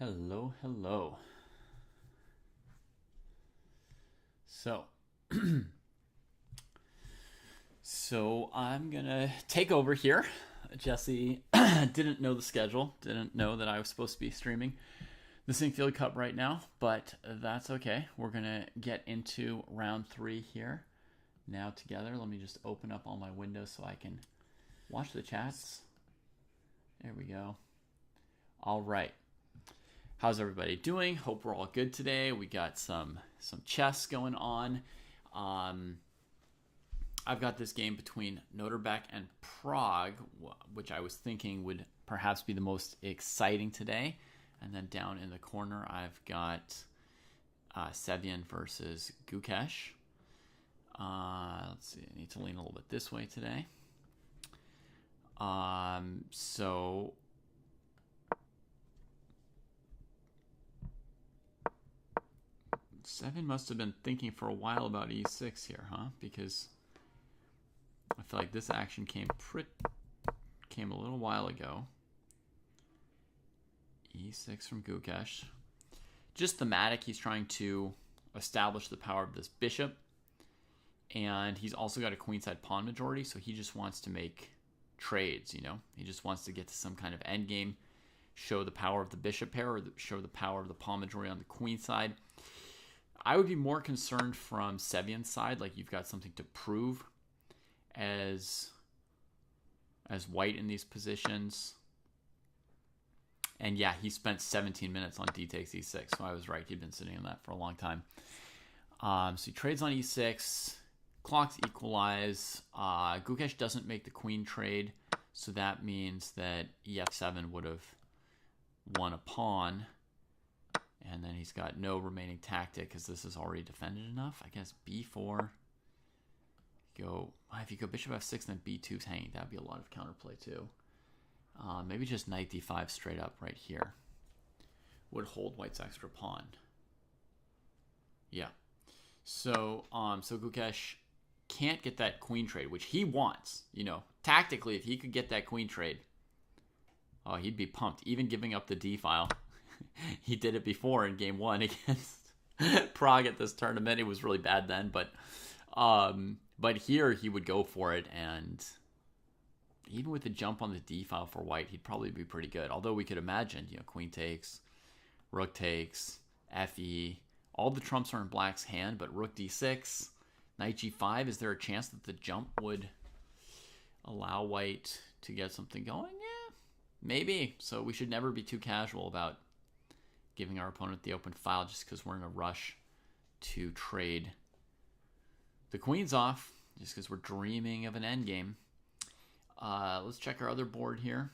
Hello, hello. So, so I'm gonna take over here. Jesse didn't know the schedule, didn't know that I was supposed to be streaming the Sinquefield Cup right now, but that's okay. We're gonna get into round 3 here now together. Let me just open up all my windows so I can watch the chats. There we go. All right. How's everybody doing? Hope we're all good today. We got some chess going on. I've got this game between Nodirbek and Pragg, which I was thinking would perhaps be the most exciting today. And then down in the corner, I've got Sevian versus Gukesh. Let's see, I need to lean a little bit this way today. So Seven must have been thinking for a while about e6 here, huh? Because I feel like this action came a little while ago. E6 from Gukesh. Just thematic, he's trying to establish the power of this bishop. And he's also got a queenside pawn majority, so he just wants to make trades, you know? He just wants to get to some kind of endgame, show the power of the bishop pair, or show the power of the pawn majority on the queen side. I would be more concerned from Sevian's side, like you've got something to prove as white in these positions. And yeah, he spent 17 minutes on d takes e6, so I was right. He'd been sitting on that for a long time. So he trades on e6, clocks equalize. Gukesh doesn't make the queen trade, so that means that ef7 would have won a pawn. And then he's got no remaining tactic because this is already defended enough. I guess b4. If you go bishop f6, then b2's hanging. That'd be a lot of counterplay too. Maybe just knight d5 straight up right here would hold white's extra pawn. Yeah. So Gukesh can't get that queen trade, which he wants. You know, tactically, if he could get that queen trade, oh, he'd be pumped. Even giving up the d file. He did it before in game 1 against Pragg at this tournament. It was really bad then, but here he would go for it, and even with the jump on the d file for white, he'd probably be pretty good. Although we could imagine, you know, queen takes, rook takes, fe. All the trumps are in black's hand, but rook d6, knight g5. Is there a chance that the jump would allow white to get something going? Yeah, maybe. So we should never be too casual about giving our opponent the open file just because we're in a rush to trade the queens off, just because we're dreaming of an endgame. Let's check our other board here.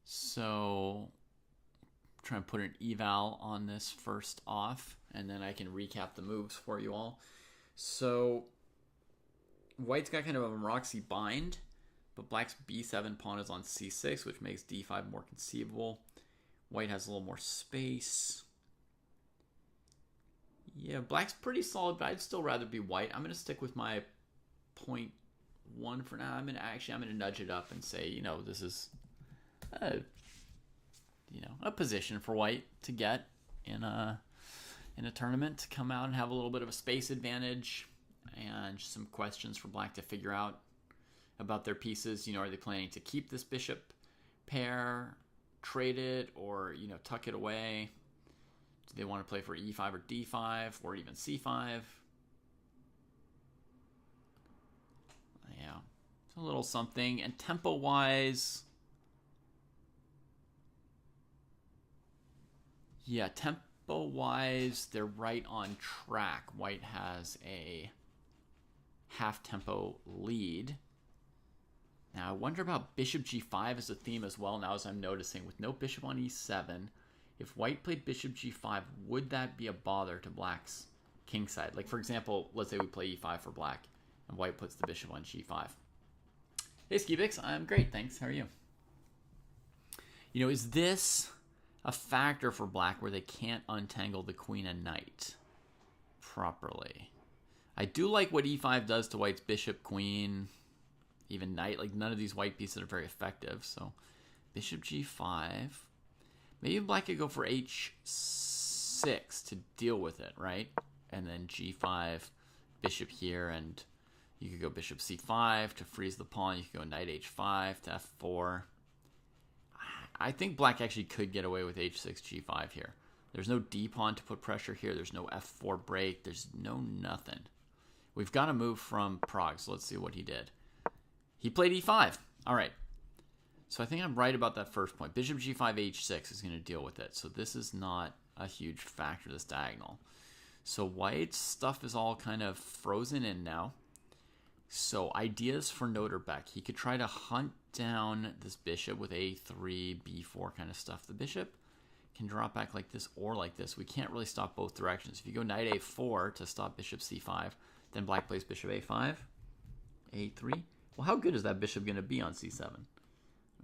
So try and put an eval on this first off, and then I can recap the moves for you all. So white's got kind of a Maroczy bind, but black's b7 pawn is on c6, which makes d5 more conceivable. White has a little more space. Yeah, black's pretty solid, but I'd still rather be white. I'm going to stick with my 0.1 for now. I'm going to nudge it up and say, you know, this is a position for white to get in a tournament, to come out and have a little bit of a space advantage, and just some questions for black to figure out about their pieces. You know, are they planning to keep this bishop pair, trade it, or, you know, tuck it away? Do they want to play for e5 or d5 or even c5? Yeah, it's a little something. And tempo-wise, yeah, tempo-wise, they're right on track. White has a half-tempo lead. Now, I wonder about bishop g5 as a theme as well, now as I'm noticing. With no bishop on e7, if white played bishop g5, would that be a bother to black's kingside? Like, for example, let's say we play e5 for black, and white puts the bishop on g5. Hey, Skibix, I'm great, thanks. How are you? You know, is this a factor for black where they can't untangle the queen and knight properly? I do like what e5 does to white's bishop, queen, even knight. Like, none of these white pieces are very effective, so Bishop g5. Maybe black could go for h6 to deal with it, right? And then g5, bishop here, and you could go bishop c5 to freeze the pawn. You could go knight h5 to f4. I think black actually could get away with h6, g5 here. There's no d pawn to put pressure here. There's no f4 break. There's no nothing. We've got to move from Pragg, so let's see what he did. He played e5. All right. So I think I'm right about that first point. Bishop g5, h6 is going to deal with it. So this is not a huge factor, this diagonal. So white's stuff is all kind of frozen in now. So ideas for Nodirbek. He could try to hunt down this bishop with a3, b4 kind of stuff. The bishop can drop back like this or like this. We can't really stop both directions. If you go knight a4 to stop bishop c5, then black plays bishop a5, a3. Well, how good is that bishop going to be on c7? I don't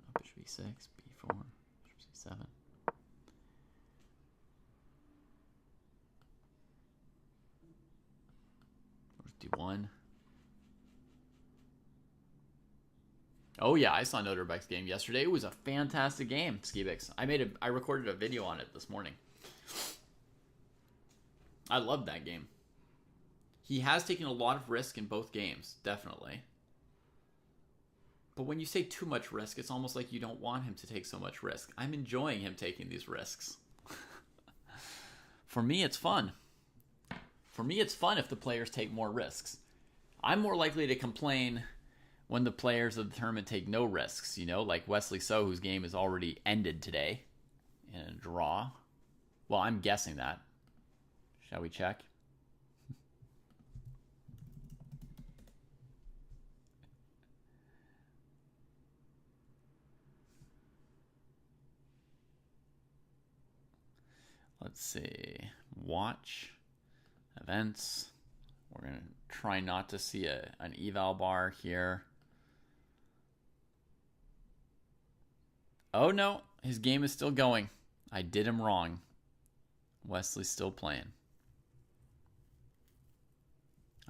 know, bishop e6, b4, bishop c7. D1. Oh yeah, I saw Nodirbek's game yesterday. It was a fantastic game, Skibix. I recorded a video on it this morning. I loved that game. He has taken a lot of risk in both games, definitely. But when you say too much risk, it's almost like you don't want him to take so much risk. I'm enjoying him taking these risks. For me, it's fun. For me, it's fun if the players take more risks. I'm more likely to complain when the players of the tournament take no risks, you know, like Wesley So, whose game is already ended today in a draw. Well, I'm guessing that. Shall we check? Let's see. Watch. Events. We're going to try not to see an eval bar here. Oh no, his game is still going. I did him wrong. Wesley's still playing.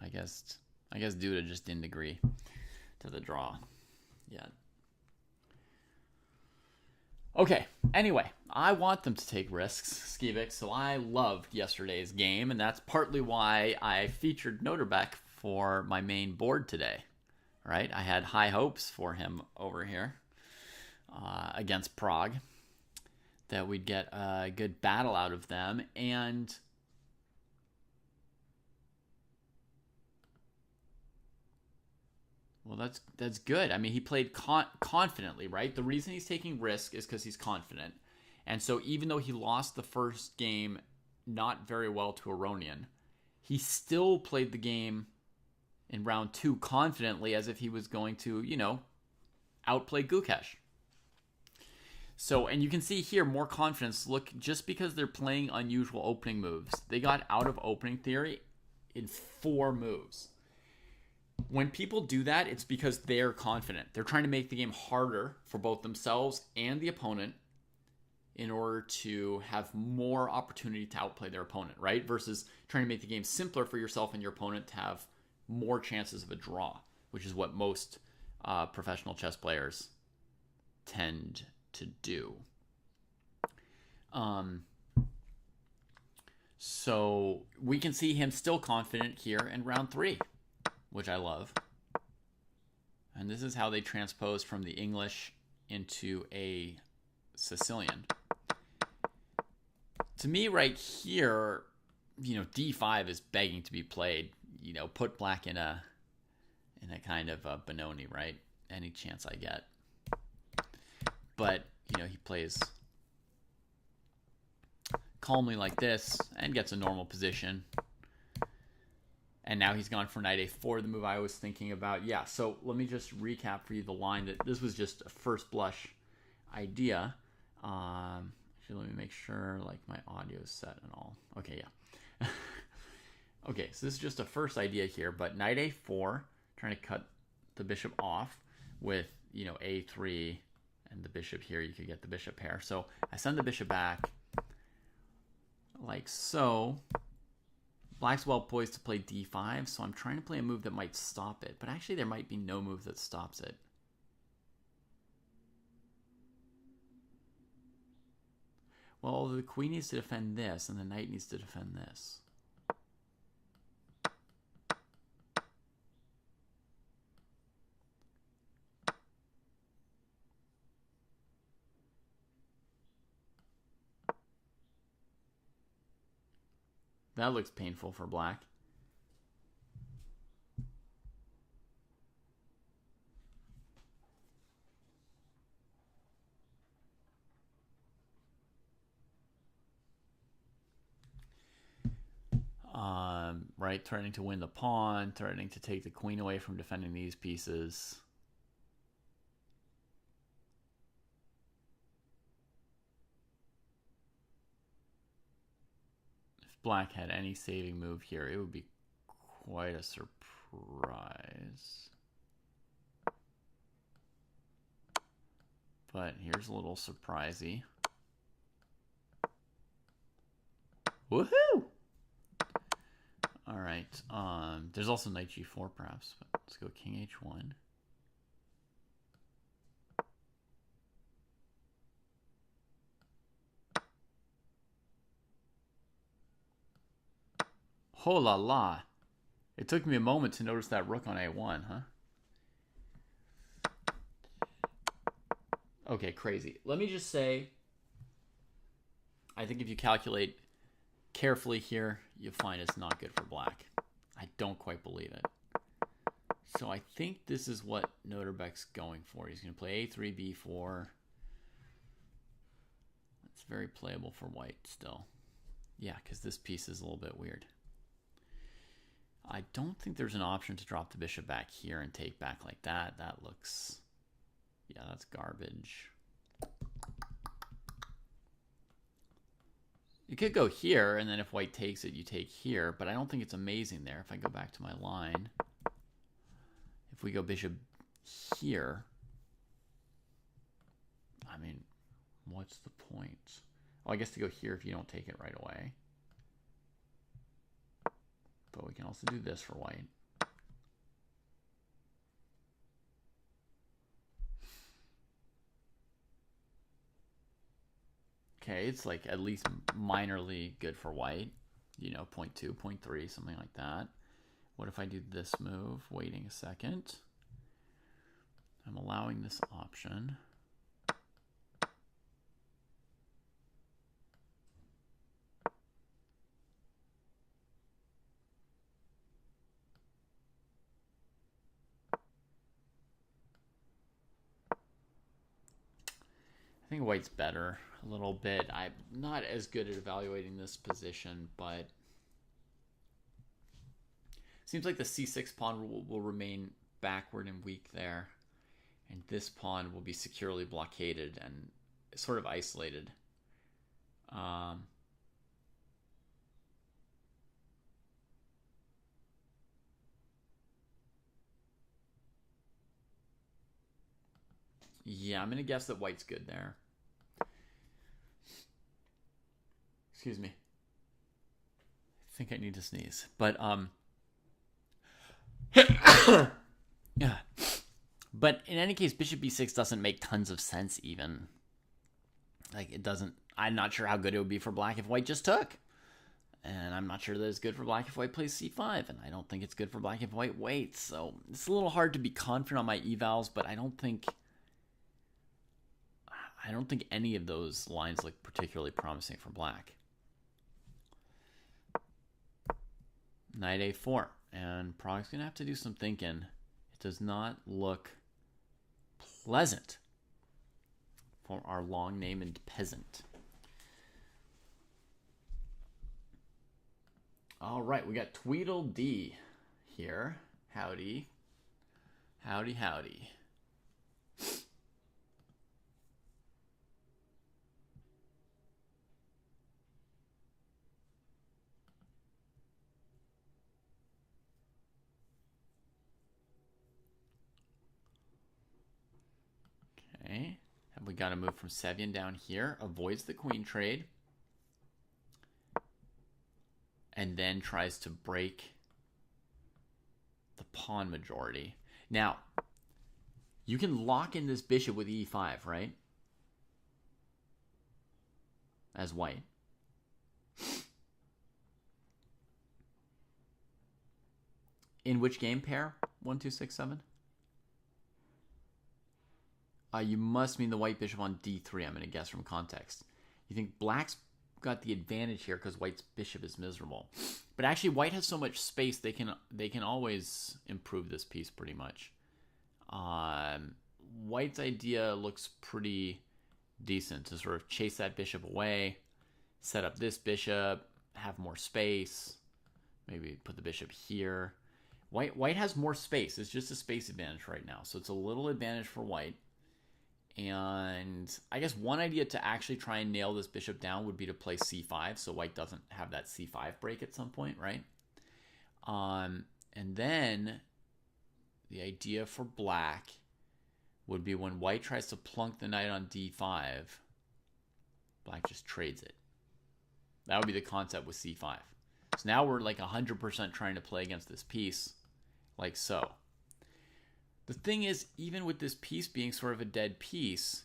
I guess Duda just didn't agree to the draw yet. Okay, anyway, I want them to take risks, Skibix, so I loved yesterday's game, and that's partly why I featured Nodirbek for my main board today. Right? I had high hopes for him over here against Pragg, that we'd get a good battle out of them, and well, that's good. I mean, he played confidently, right? The reason he's taking risk is because he's confident. And so even though he lost the first game not very well to Aronian, he still played the game in round 2 confidently as if he was going to, you know, outplay Gukesh. So, and you can see here more confidence. Look, just because they're playing unusual opening moves, they got out of opening theory in 4 moves. When people do that, it's because they're confident. They're trying to make the game harder for both themselves and the opponent in order to have more opportunity to outplay their opponent, right? Versus trying to make the game simpler for yourself and your opponent to have more chances of a draw, which is what most professional chess players tend to do. So we can see him still confident here in round 3. Which I love. And this is how they transpose from the English into a Sicilian. To me right here, you know, d5 is begging to be played. You know, put black in a kind of a Benoni, right? Any chance I get. But, you know, he plays calmly like this and gets a normal position. And now he's gone for knight a4, the move I was thinking about. Yeah, so let me just recap for you the line that this was just a first blush idea. Actually, let me make sure like my audio is set and all. Okay, yeah. Okay, so this is just a first idea here, but knight a4, trying to cut the bishop off with, you know, a3 and the bishop here. You could get the bishop pair. So I send the bishop back like so. Black's well poised to play d5, so I'm trying to play a move that might stop it. But actually, there might be no move that stops it. Well, the queen needs to defend this, and the knight needs to defend this. That looks painful for black. Right, threatening to win the pawn, threatening to take the queen away from defending these pieces. If black had any saving move here, it would be quite a surprise. But here's a little surprisey. Woohoo! All right. There's also knight g4 perhaps, but let's go king h1. Oh la la! It took me a moment to notice that rook on a1, huh? Okay, crazy. Let me just say, I think if you calculate carefully here, you find it's not good for black. I don't quite believe it. So I think this is what Nodirbek's going for. He's going to play a3, b4. It's very playable for white still. Yeah, because this piece is a little bit weird. I don't think there's an option to drop the bishop back here and take back like that. That looks... yeah, that's garbage. You could go here, and then if white takes it, you take here, but I don't think it's amazing there. If I go back to my line, if we go bishop here, I mean, what's the point? Well, I guess to go here if you don't take it right away. But we can also do this for white. Okay, it's like at least minorly good for white. You know, 0.2, 0.3, something like that. What if I do this move? Waiting a second. I'm allowing this option. I think white's better a little bit. I'm not as good at evaluating this position, but seems like the c6 pawn will remain backward and weak there, and this pawn will be securely blockaded and sort of isolated. Yeah, I'm going to guess that white's good there. Excuse me. I think I need to sneeze. But, yeah. But in any case, bishop b6 doesn't make tons of sense even. Like, it doesn't... I'm not sure how good it would be for black if white just took. And I'm not sure that it's good for black if white plays c5. And I don't think it's good for black if white waits. So it's a little hard to be confident on my evals, but I don't think any of those lines look particularly promising for black. Knight a4. And Pragg's going to have to do some thinking. It does not look pleasant for our long-named peasant. All right, we got Tweedledee here. Howdy. Howdy, howdy. Okay, have we got to move from Sevian down here? Avoids the queen trade. And then tries to break the pawn majority. Now, you can lock in this bishop with e5, right? as white. In which game pair? 1, 2, 6, 7? You must mean the white bishop on d3, I'm going to guess from context. You think black's got the advantage here because white's bishop is miserable. But actually, white has so much space, they can always improve this piece pretty much. White's idea looks pretty decent to sort of chase that bishop away, set up this bishop, have more space, maybe put the bishop here. White has more space. It's just a space advantage right now. So it's a little advantage for white. And I guess one idea to actually try and nail this bishop down would be to play c5, so white doesn't have that c5 break at some point, right? And then the idea for black would be when white tries to plunk the knight on d5, black just trades it. That would be the concept with c5. So now we're like 100% trying to play against this piece, like so. The thing is, even with this piece being sort of a dead piece,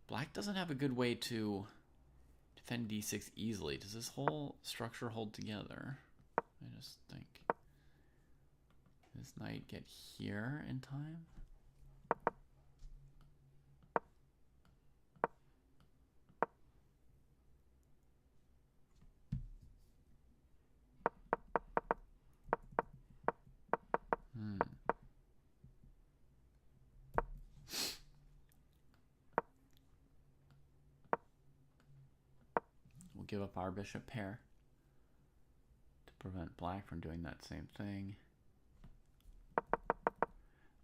black doesn't have a good way to defend d6 easily. Does this whole structure hold together? I just think. Does this knight get here in time? We'll give up our bishop pair to prevent black from doing that same thing.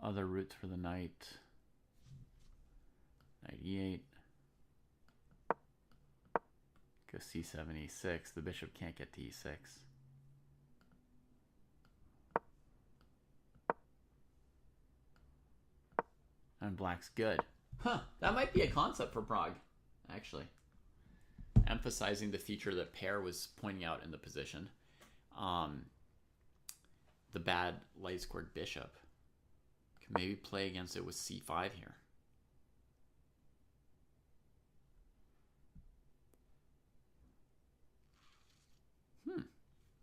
Other routes for the knight. Knight e8. Go c7, e6. The bishop can't get to e6. And black's good. Huh, that might be a concept for Pragg, actually. Emphasizing the feature that Pear was pointing out in the position. The bad light squared bishop. Can maybe play against it with c5 here.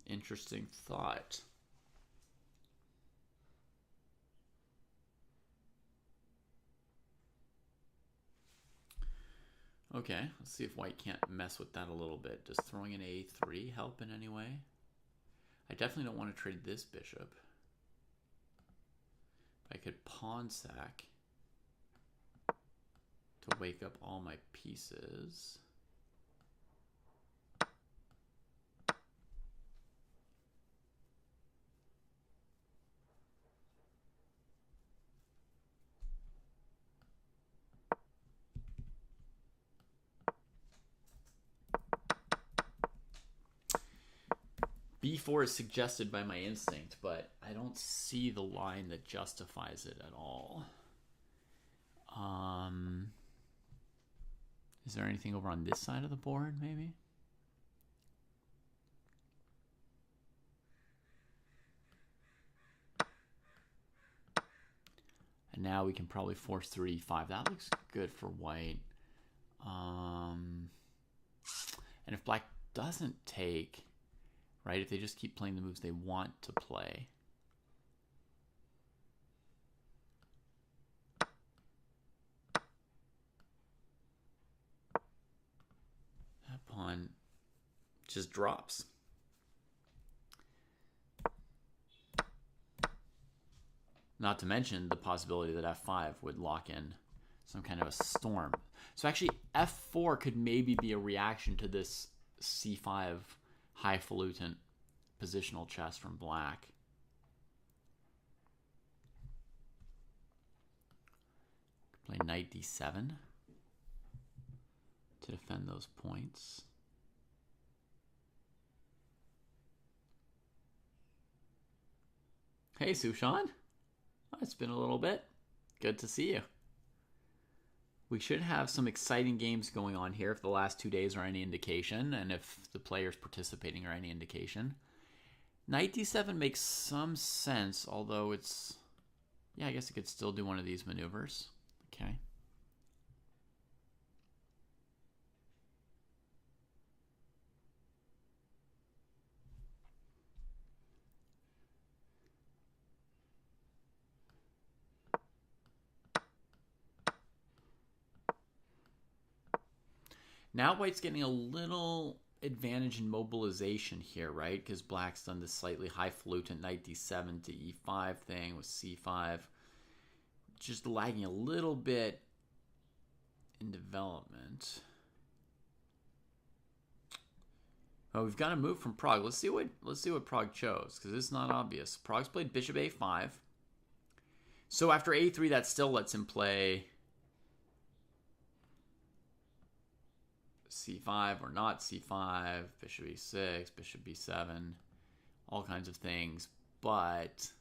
Interesting thought. Okay, let's see if white can't mess with that a little bit. Does throwing an a3 help in any way? I definitely don't want to trade this bishop. I could pawn sack to wake up all my pieces. b4 is suggested by my instinct, but I don't see the line that justifies it at all. Is there anything over on this side of the board, maybe? And now we can probably force through e5. That looks good for white. And if black doesn't take, right, if they just keep playing the moves they want to play, that pawn just drops. Not to mention the possibility that f5 would lock in some kind of a storm. So actually f4 could maybe be a reaction to this c5 highfalutin positional chess from black. Play knight d7 to defend those points. Hey, Sushan. Oh, it's been a little bit. Good to see you. We should have some exciting games going on here if the last 2 days are any indication, and if the players participating are any indication. Knight d7 makes some sense, although it's... yeah, I guess it could still do one of these maneuvers. Okay. Now white's getting a little advantage in mobilization here, right? Because black's done this slightly highfalutin knight d7 to e5 thing with c5. Just lagging a little bit in development. Oh, we've got a move from Pragg. Let's see what Pragg chose, because it's not obvious. Pragg's played bishop a5. So after a3, that still lets him play c5 or not c5, bishop e6, bishop b7, all kinds of things. But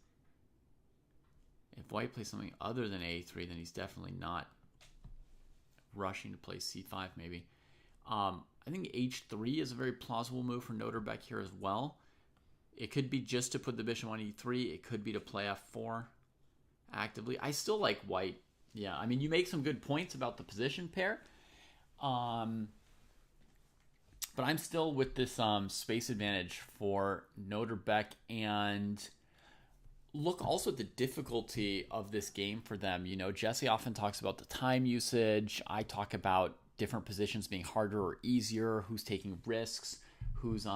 if white plays something other than a3, then he's definitely not rushing to play c5 maybe. I think h3 is a very plausible move for Nodirbek here as well. It could be just to put the bishop on e3. It could be to play f4 actively. I still like white. Yeah, I mean, you make some good points about the position pair. But I'm still with this space advantage for Nodirbek. And look also at the difficulty of this game for them. You know, Jesse often talks about the time usage. I talk about different positions being harder or easier, who's taking risks, who's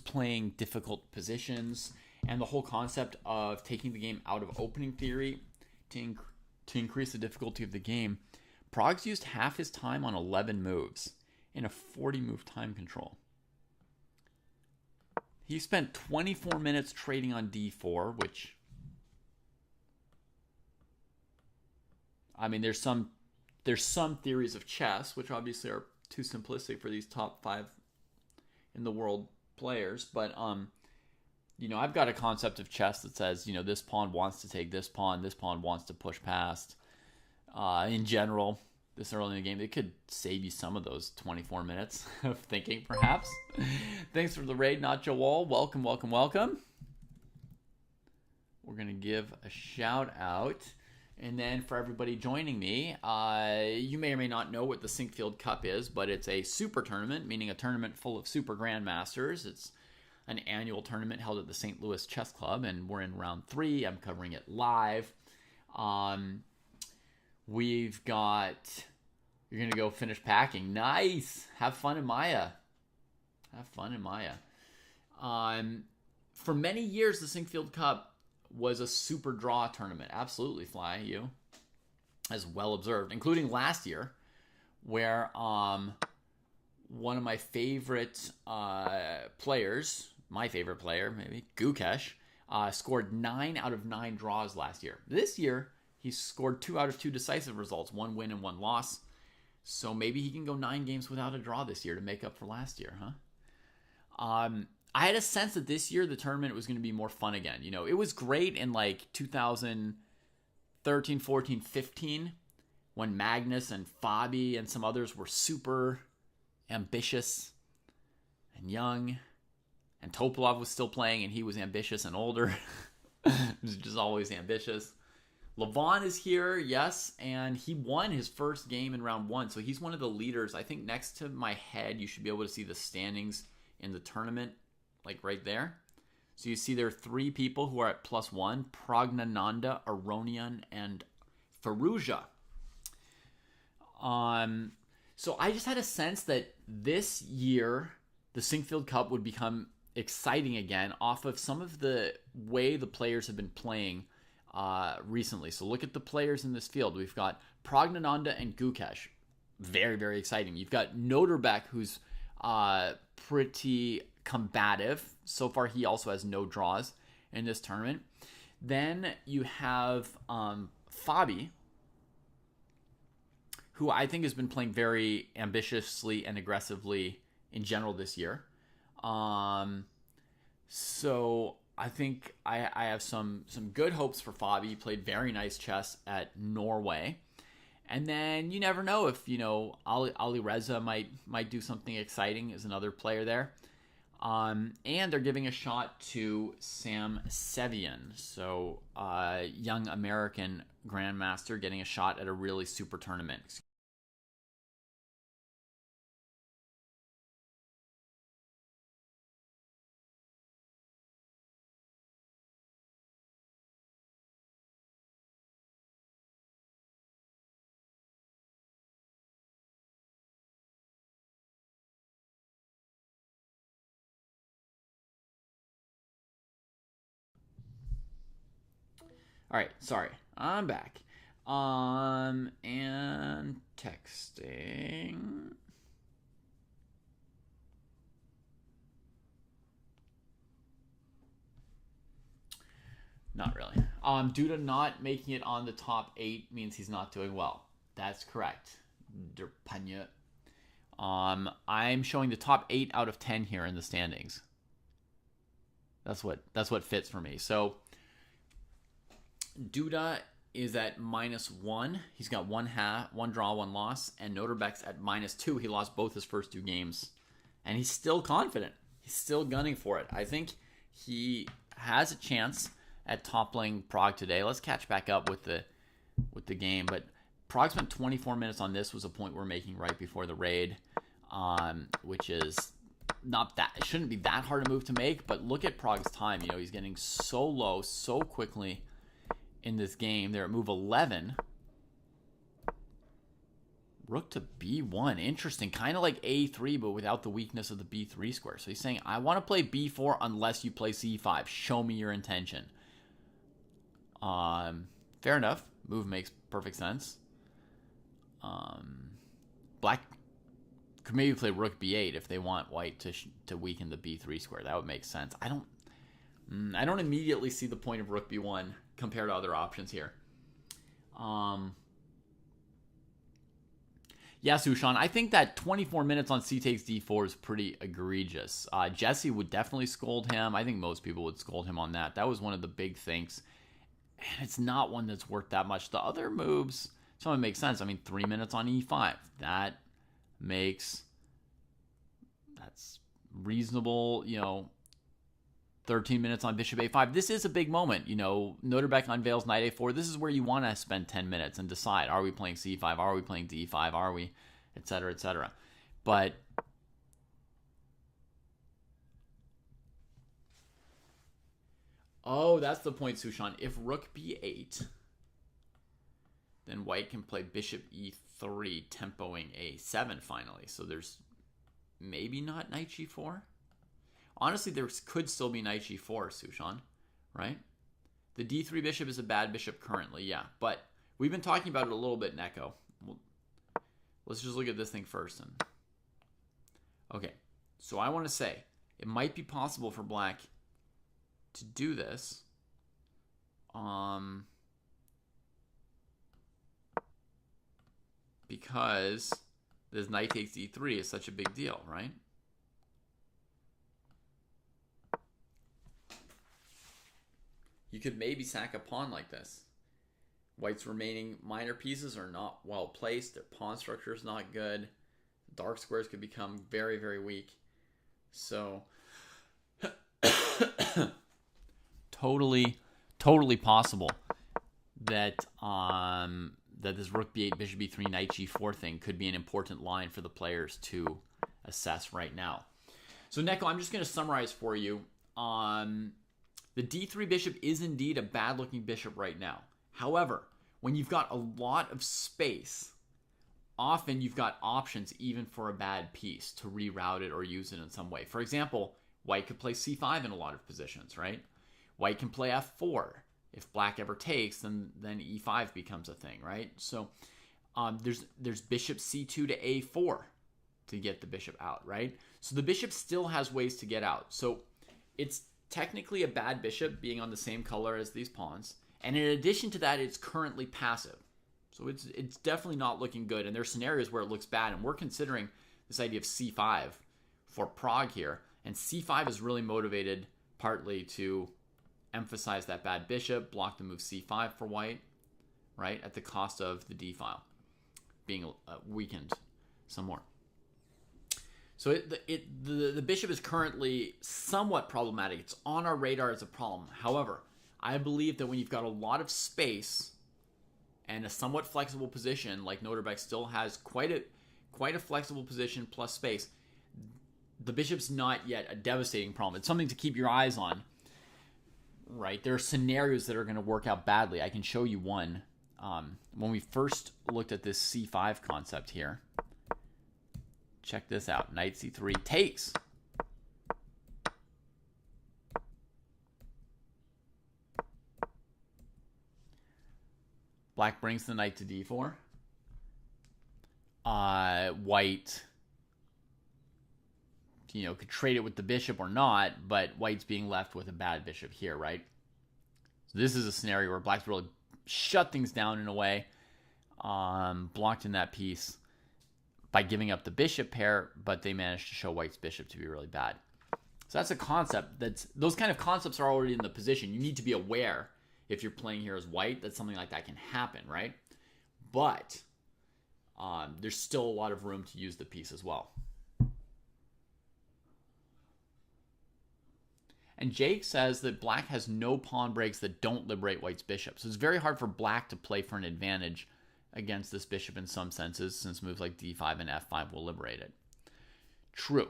playing difficult positions, and the whole concept of taking the game out of opening theory to increase the difficulty of the game. Pragg's used half his time on 11 moves in a 40-move time control. He spent 24 minutes trading on d4, which, I mean, there's some theories of chess, which obviously are too simplistic for these top 5 in the world players. But, you know, I've got a concept of chess that says, you know, this pawn wants to take this pawn wants to push past. In general, this early in the game, it could save you some of those 24 minutes of thinking, perhaps. Thanks for the raid, Nacho Wall. Welcome, welcome, welcome. We're going to give a shout out. And then for everybody joining me, you may or may not know what the Sinquefield Cup is, but it's a super tournament, meaning a tournament full of super grandmasters. It's an annual tournament held at the St. Louis Chess Club, and we're in round 3. I'm covering it live. We've got... You're going to go finish packing. Nice! Have fun in Maya. Have fun in Maya. For many years, the Sinquefield Cup was a super draw tournament. Absolutely, Fly, you. As well observed. Including last year, where one of my favorite players, my favorite player, maybe, Gukesh, scored 9 out of 9 draws last year. This year, he scored 2 out of 2 decisive results. 1 win and 1 loss. So maybe he can go 9 games without a draw this year to make up for last year, huh? I had a sense that this year the tournament was going to be more fun again. You know, it was great in like 2013, 14, 15 when Magnus and Fabi and some others were super ambitious and young. And Topalov was still playing and he was ambitious and older. He was just always ambitious. Levon is here, yes, and he won his first game in round 1, so he's one of the leaders. I think next to my head, you should be able to see the standings in the tournament, like right there. So you see there are 3 people who are at +1, Pragnananda, Aronian, and Faruja. So I just had a sense that this year, the Sinquefield Cup would become exciting again off of some of the way the players have been playing recently. So look at the players in this field. We've got Pragnananda and Gukesh. Very, very exciting. You've got Nodirbek, who's pretty combative. So far, he also has no draws in this tournament. Then you have Fabi, who I think has been playing very ambitiously and aggressively in general this year. So I think I have some good hopes for Fabi. He played very nice chess at Norway. And then you never know if, you know, Ali Reza might do something exciting as another player there. And they're giving a shot to Sam Sevian. So young American grandmaster getting a shot at a really super tournament. All right, sorry. I'm back. And texting. Not really. Duda not making it on the top 8 means he's not doing well. That's correct. Derpanya. I'm showing the top 8 out of 10 here in the standings. That's what fits for me. So Duda is at -1. He's got one draw, one loss, and Nodirbek's at -2. He lost both his first 2 games, and he's still confident. He's still gunning for it. I think he has a chance at toppling Pragg today. Let's catch back up with the game. But Pragg spent 24 minutes on this. Was a point we're making right before the raid, which is not that, it shouldn't be that hard a move to make. But look at Pragg's time. You know, he's getting so low so quickly in this game. They're at move 11. Rook to b1. Interesting. Kind of like a3, but without the weakness of the b3 square. So he's saying, I want to play b4 unless you play c5. Show me your intention. Fair enough. Move makes perfect sense. Black could maybe play rook b8 if they want white to weaken the b3 square. That would make sense. I don't immediately see the point of rook b1 compared to other options here. Yeah, Sushan, I think that 24 minutes on c takes d4 is pretty egregious. Jesse would definitely scold him. I think most people would scold him on that. That was one of the big things. And it's not one that's worth that much. The other moves, some of it makes sense. I mean, 3 minutes on e5. That's reasonable, 13 minutes on bishop a5. This is a big moment. Nodirbek unveils knight a4. This is where you want to spend 10 minutes and decide, are we playing c5? Are we playing d5? Are we, etc., etc. But oh, that's the point, Sushan. If rook b8, then white can play bishop e3, tempoing a7 finally. So there's maybe not knight g4. Honestly, there could still be knight g4, Sushan, right? The d3 bishop is a bad bishop currently, yeah. But we've been talking about it a little bit in Echo. Let's just look at this thing first. Okay, so I want to say it might be possible for black to do this. Because this knight takes d3 is such a big deal, right? You could maybe sack a pawn like this. White's remaining minor pieces are not well placed. Their pawn structure is not good. Dark squares could become very, very weak. So, totally possible that that this rook b8, bishop b3, knight g4 thing could be an important line for the players to assess right now. So, Neko, I'm just going to summarize for you. The d3 bishop is indeed a bad-looking bishop right now. However, when you've got a lot of space, often you've got options even for a bad piece to reroute it or use it in some way. For example, white could play c5 in a lot of positions, right? White can play f4. If black ever takes, then e5 becomes a thing, right? So there's bishop c2 to a4 to get the bishop out, right? So the bishop still has ways to get out. So it's technically a bad bishop being on the same color as these pawns. And in addition to that, it's currently passive. So it's definitely not looking good. And there's scenarios where it looks bad. And we're considering this idea of c5 for Pragg here. And c5 is really motivated partly to emphasize that bad bishop, block the move c5 for white, right? At the cost of the d file being weakened some more. So the bishop is currently somewhat problematic. It's on our radar as a problem. However, I believe that when you've got a lot of space and a somewhat flexible position, like Nodirbek still has quite a flexible position plus space, the bishop's not yet a devastating problem. It's something to keep your eyes on, right? There are scenarios that are going to work out badly. I can show you one. When we first looked at this c5 concept here, check this out. Knight c3 takes. brings the knight to d4. White, could trade it with the bishop or not, but white's being left with a bad bishop here, right? So this is a scenario where black's really shut things down in a way, blocked in that piece by giving up the bishop pair, but they managed to show white's bishop to be really bad. So that's a concept. Those kind of concepts are already in the position. You need to be aware if you're playing here as white that something like that can happen, right? But there's still a lot of room to use the piece as well. And Jake says that black has no pawn breaks that don't liberate white's bishop. So it's very hard for black to play for an advantage against this bishop in some senses, since moves like d5 and f5 will liberate it. True.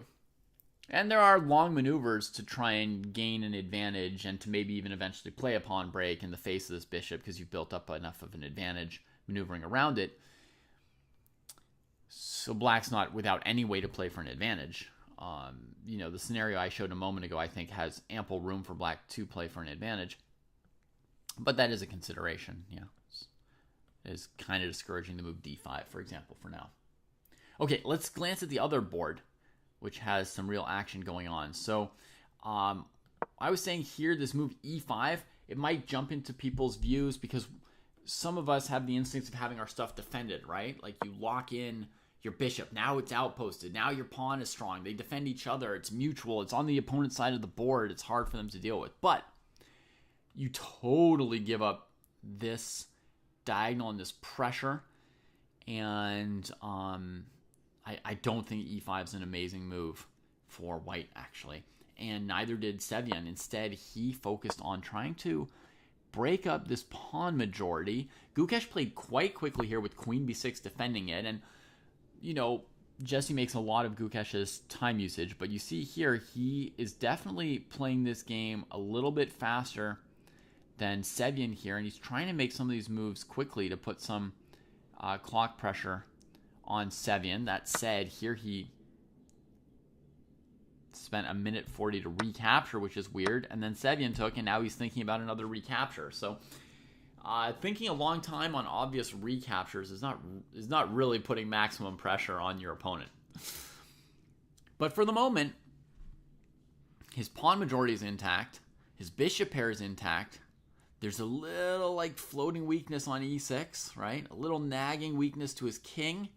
And there are long maneuvers to try and gain an advantage and to maybe even eventually play a pawn break in the face of this bishop because you've built up enough of an advantage maneuvering around it. So black's not without any way to play for an advantage. The scenario I showed a moment ago, I think, has ample room for black to play for an advantage. But that is a consideration, yeah. It is kind of discouraging to move d5, for example, for now. Okay, let's glance at the other board, which has some real action going on. So I was saying here, this move e5, it might jump into people's views because some of us have the instincts of having our stuff defended, right? Like you lock in your bishop. Now it's outposted. Now your pawn is strong. They defend each other. It's mutual. It's on the opponent's side of the board. It's hard for them to deal with. But you totally give up this diagonal and this pressure. And I don't think e5 is an amazing move for white, actually. And neither did Sevian. Instead, he focused on trying to break up this pawn majority. Gukesh played quite quickly here with queen b6 defending it. And Jesse makes a lot of Gukesh's time usage, but you see here, he is definitely playing this game a little bit faster than Sevian here, and he's trying to make some of these moves quickly to put some clock pressure on Sevian. That said, here he spent a minute 40 to recapture, which is weird, and then Sevian took, and now he's thinking about another recapture. So thinking a long time on obvious recaptures is not really putting maximum pressure on your opponent. But for the moment, his pawn majority is intact. His bishop pair is intact. There's a little floating weakness on e6, right? A little nagging weakness to his king.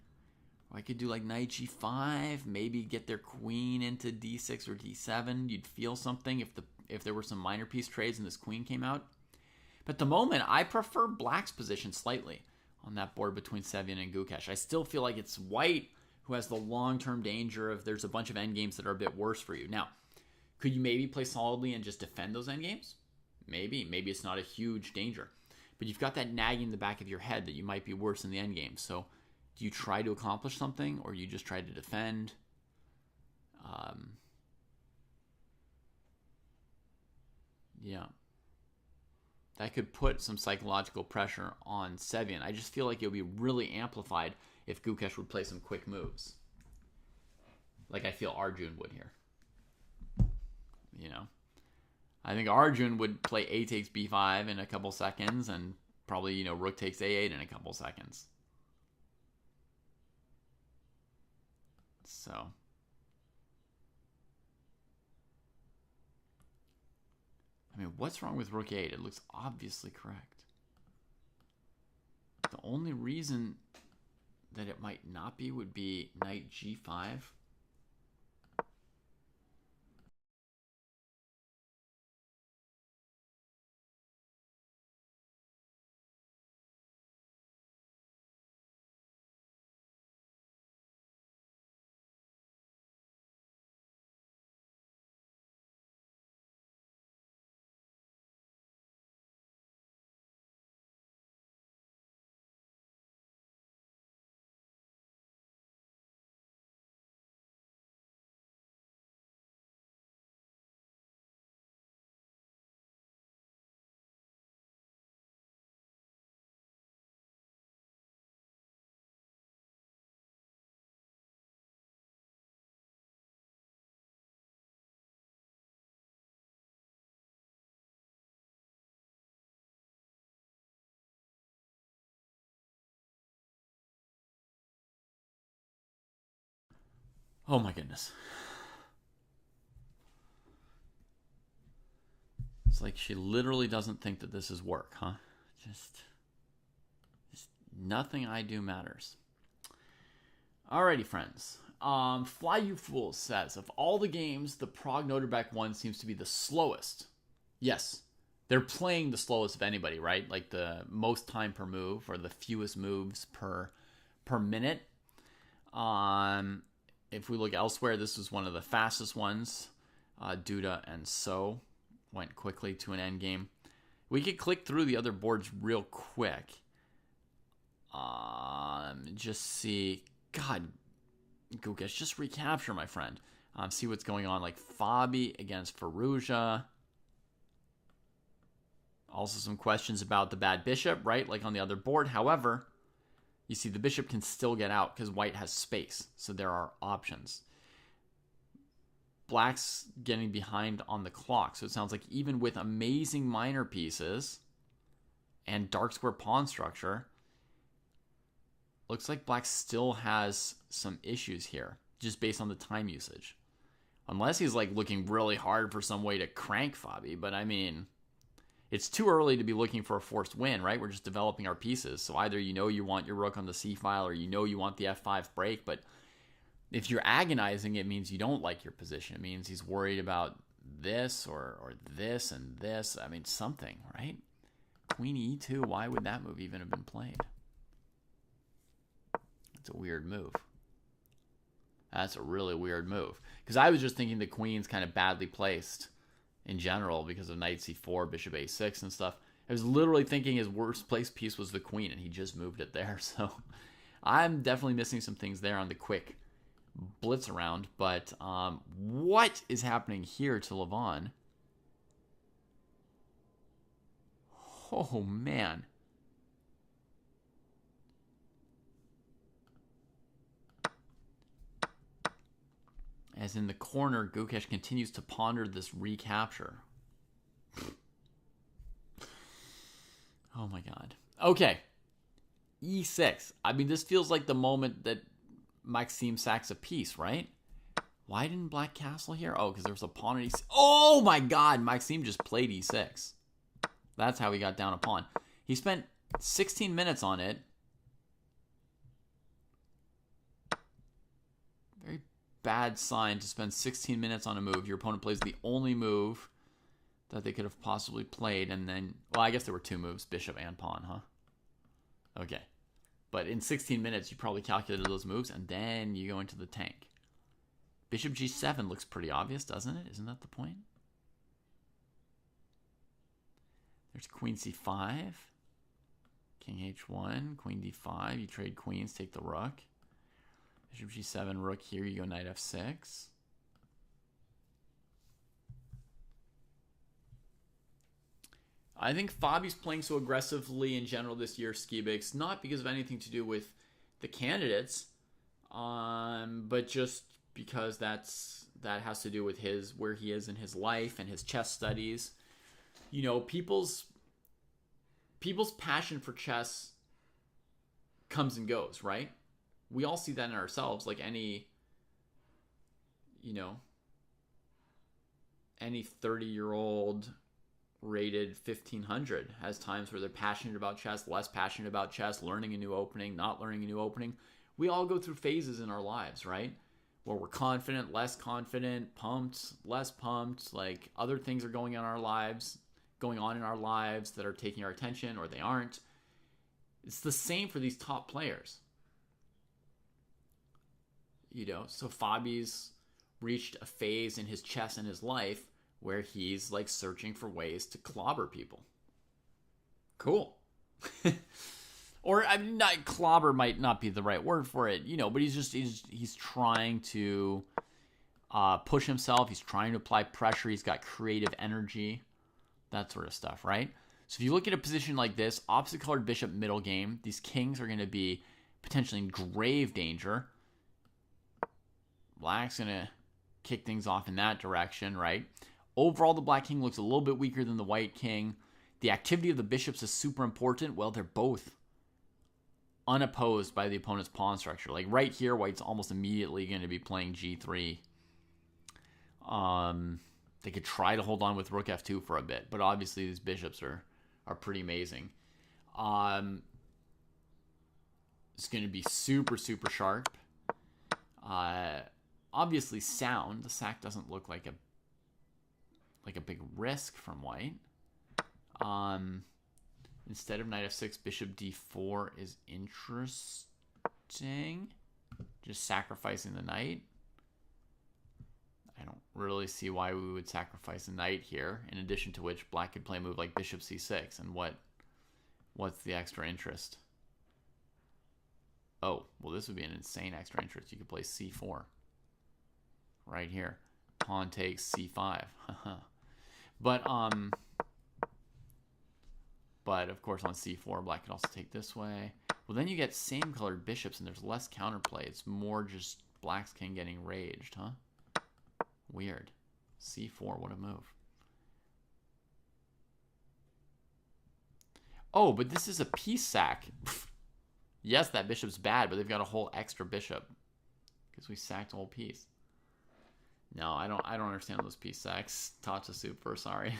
Or I could do knight g5, maybe get their queen into d6 or d7. You'd feel something if there were some minor piece trades and this queen came out. But at the moment, I prefer black's position slightly on that board between Sevian and Gukesh. I still feel like it's white who has the long-term danger of there's a bunch of endgames that are a bit worse for you. Now, could you maybe play solidly and just defend those endgames? Maybe. Maybe it's not a huge danger. But you've got that nagging in the back of your head that you might be worse in the endgame. So do you try to accomplish something or you just try to defend? Yeah. That could put some psychological pressure on Sevian. I just feel like it would be really amplified if Gukesh would play some quick moves. Like I feel Arjun would here. I think Arjun would play a takes b5 in a couple seconds and probably, rook takes a8 in a couple seconds. So what's wrong with rook 8? It looks obviously correct. The only reason that it might not be would be knight g5. Oh my goodness. It's like she literally doesn't think that this is work, huh? Just nothing I do matters. Alrighty, friends. Fly You Fools says, of all the games, the Pragg Nodirbek one seems to be the slowest. Yes, they're playing the slowest of anybody, right? Like the most time per move or the fewest moves per minute. If we look elsewhere, this was one of the fastest ones. Duda and So went quickly to an end game. We could click through the other boards real quick. Just see. God, Gukesh, just recapture, my friend. See what's going on. Like Fabi against Firouzja. Also some questions about the bad bishop, right? Like on the other board. However, you see the bishop can still get out because white has space. So there are options. Black's getting behind on the clock. So it sounds like even with amazing minor pieces and dark square pawn structure, looks like black still has some issues here just based on the time usage. Unless he's like looking really hard for some way to crank Fabi. But I mean, it's too early to be looking for a forced win, right? We're just developing our pieces. So either you know you want your rook on the c file or you know you want the f5 break. But if you're agonizing, it means you don't like your position. It means he's worried about this or this and this. I mean, something, right? Queen e2, why would that move even have been played? It's a weird move. That's a really weird move. Because I was just thinking the queen's kind of badly placed in general because of knight c4, bishop a6 and stuff. I was literally thinking his worst placed piece was the queen, and he just moved it there. So I'm definitely missing some things there on the quick blitz around. But what is happening here to Levon? Oh, man. As in the corner, Gukesh continues to ponder this recapture. Oh my god. Okay. E6. I mean, this feels like the moment that Maxime sacks a piece, right? Why didn't black castle here? Oh, because there was a pawn at e6. Oh my god! Maxime just played e6. That's how he got down a pawn. He spent 16 minutes on it. Very bad sign to spend 16 minutes on a move. Your opponent plays the only move that they could have possibly played, and then, well, I guess there were two moves, bishop and pawn, huh? Okay. But in 16 minutes, you probably calculated those moves, and then you go into the tank. Bishop g7 looks pretty obvious, doesn't it? Isn't that the point? There's queen c5. King h1, queen d5. You trade queens, take the rook. Bishop g7, rook here, you go knight f6. I think Fabi's playing so aggressively in general this year, Skibix, not because of anything to do with the candidates, but just because that has to do with where he is in his life and his chess studies. You know, people's passion for chess comes and goes, right? We all see that in ourselves, like any 30-year-old rated 1500 has times where they're passionate about chess, less passionate about chess, learning a new opening, not learning a new opening. We all go through phases in our lives, right? Where we're confident, less confident, pumped, less pumped, like other things are going on in our lives that are taking our attention or they aren't. It's the same for these top players. So Fabi's reached a phase in his chess and his life where he's like searching for ways to clobber people. Cool. Or I mean, not clobber might not be the right word for it, but he's trying to push himself. He's trying to apply pressure. He's got creative energy, that sort of stuff, right? So if you look at a position like this, opposite colored bishop middle game, these kings are going to be potentially in grave danger. Black's going to kick things off in that direction, right? Overall, the black king looks a little bit weaker than the white king. The activity of the bishops is super important. Well, they're both unopposed by the opponent's pawn structure. Like right here, white's almost immediately going to be playing g3. They could try to hold on with rook f2 for a bit, but obviously these bishops are pretty amazing. It's going to be super, super sharp. Obviously sound. The sack doesn't look like a big risk from white. Instead of knight f6, bishop d4 is interesting. Just sacrificing the knight. I don't really see why we would sacrifice a knight here. In addition to which, black could play a move like bishop c6. And what's the extra interest? Oh, well, this would be an insane extra interest. You could play c4 right here. Pawn takes c5. But of course on c4, black could also take this way. Well, then you get same colored bishops and there's less counterplay. It's more just black's king getting raged, huh? Weird. c4, what a move. Oh, but this is a piece sack. Yes, that bishop's bad, but they've got a whole extra bishop because we sacked a whole piece. No, I don't understand those piece sacks. Tata Super, sorry.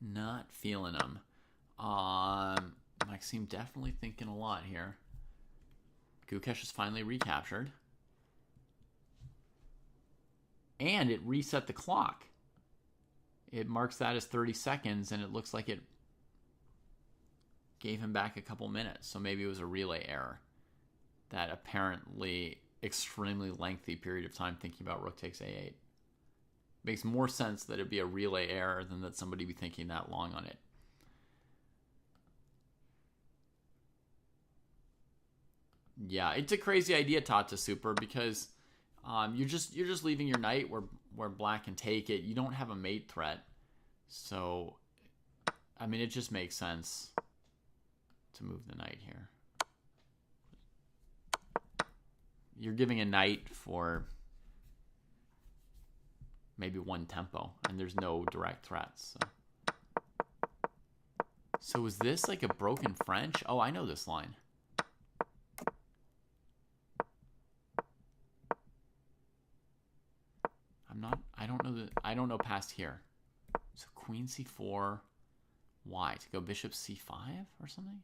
Not feeling them. Maxime definitely thinking a lot here. Gukesh is finally recaptured. And it reset the clock. It marks that as 30 seconds, and it looks like it gave him back a couple minutes. So maybe it was a relay error. That apparently extremely lengthy period of time thinking about rook takes a8. Makes more sense that it'd be a relay error than that somebody be thinking that long on it. Yeah, it's a crazy idea, Tata Super, because you're just leaving your knight where black can take it. You don't have a mate threat, so I mean it just makes sense to move the knight here. You're giving a knight for maybe one tempo, and there's no direct threats. So is this like a broken French? Oh, I know this line. I don't know past here. So queen c4, why? To go bishop c5 or something?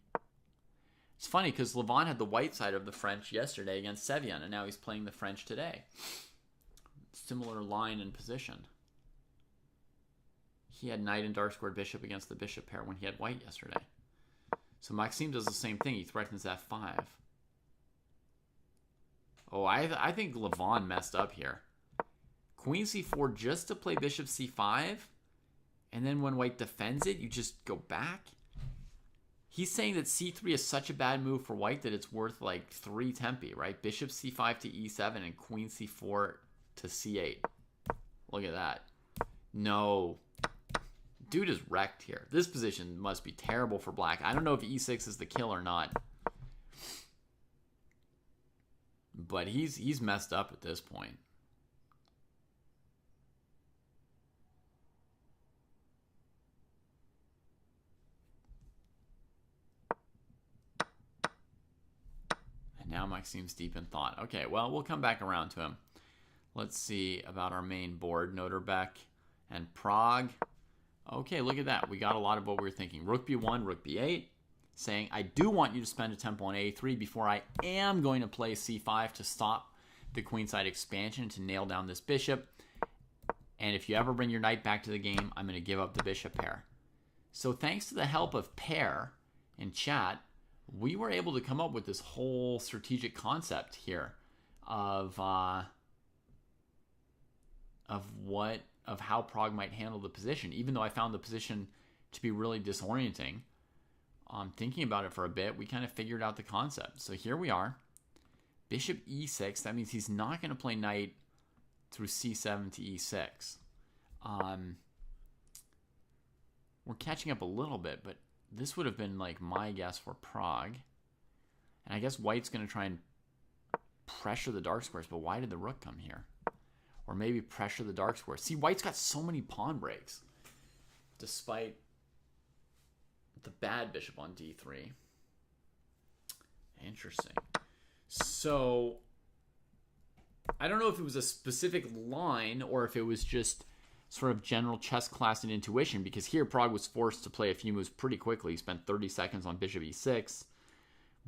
It's funny because Levon had the white side of the French yesterday against Sevian, and now he's playing the French today. Similar line and position. He had knight and dark squared bishop against the bishop pair when he had white yesterday. So Maxime does the same thing. He threatens f5. Oh, I think Levon messed up here. Queen c4 just to play bishop c5, and then when white defends it, you just go back. He's saying that c3 is such a bad move for white that it's worth like 3 tempi, right? Bishop c5 to e7 and queen c4 to c8. Look at that. No. Dude is wrecked here. This position must be terrible for black. I don't know if e6 is the kill or not. But he's messed up at this point. Now Maxime's deep in thought. Okay, well, we'll come back around to him. Let's see about our main board. Nodirbek and Pragg. Okay, look at that. We got a lot of what we were thinking. Rook b1, rook b8. Saying, I do want you to spend a tempo on a3 before I am going to play c5 to stop the queenside expansion, to nail down this bishop. And if you ever bring your knight back to the game, I'm going to give up the bishop pair. So thanks to the help of Pair in chat, we were able to come up with this whole strategic concept here of how Pragg might handle the position, even though I found the position to be really disorienting. Thinking about it for a bit, we kind of figured out the concept. So here we are. Bishop e6. That means he's not going to play knight through c7 to e6. We're catching up a little bit, but this would have been like my guess for Pragg. And I guess white's going to try and pressure the dark squares, but why did the rook come here? Or maybe pressure the dark squares. See, white's got so many pawn breaks. Despite the bad bishop on d3. Interesting. So I don't know if it was a specific line or if it was just sort of general chess class and intuition, because here Pragg was forced to play a few moves pretty quickly. He spent 30 seconds on bishop e6,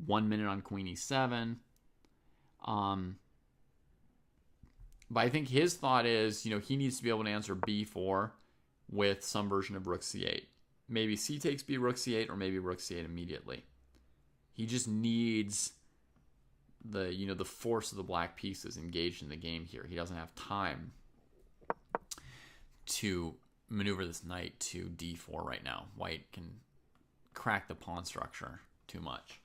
1 minute on queen e7. But I think his thought is, he needs to be able to answer b4 with some version of rook c8. Maybe c takes b, rook c8, or maybe rook c8 immediately. He just needs the force of the black pieces engaged in the game here. He doesn't have time to maneuver this knight to d4 right now. White can crack the pawn structure too much,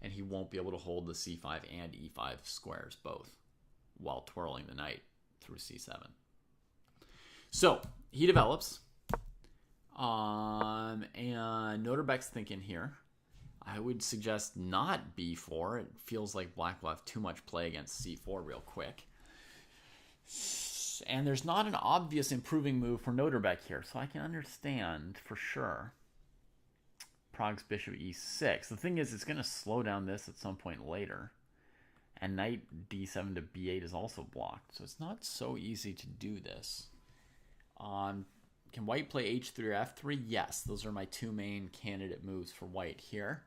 and he won't be able to hold the c5 and e5 squares both while twirling the knight through c7. So he develops, and Nodirbek's thinking here. I would suggest not b4. It feels like black will have too much play against c4 real quick. And there's not an obvious improving move for Nodirbek here, so I can understand for sure Pragg's bishop e6. The thing is, it's going to slow down this at some point later. And knight d7 to b8 is also blocked, so it's not so easy to do this. Can white play h3 or f3? Yes, those are my two main candidate moves for white here.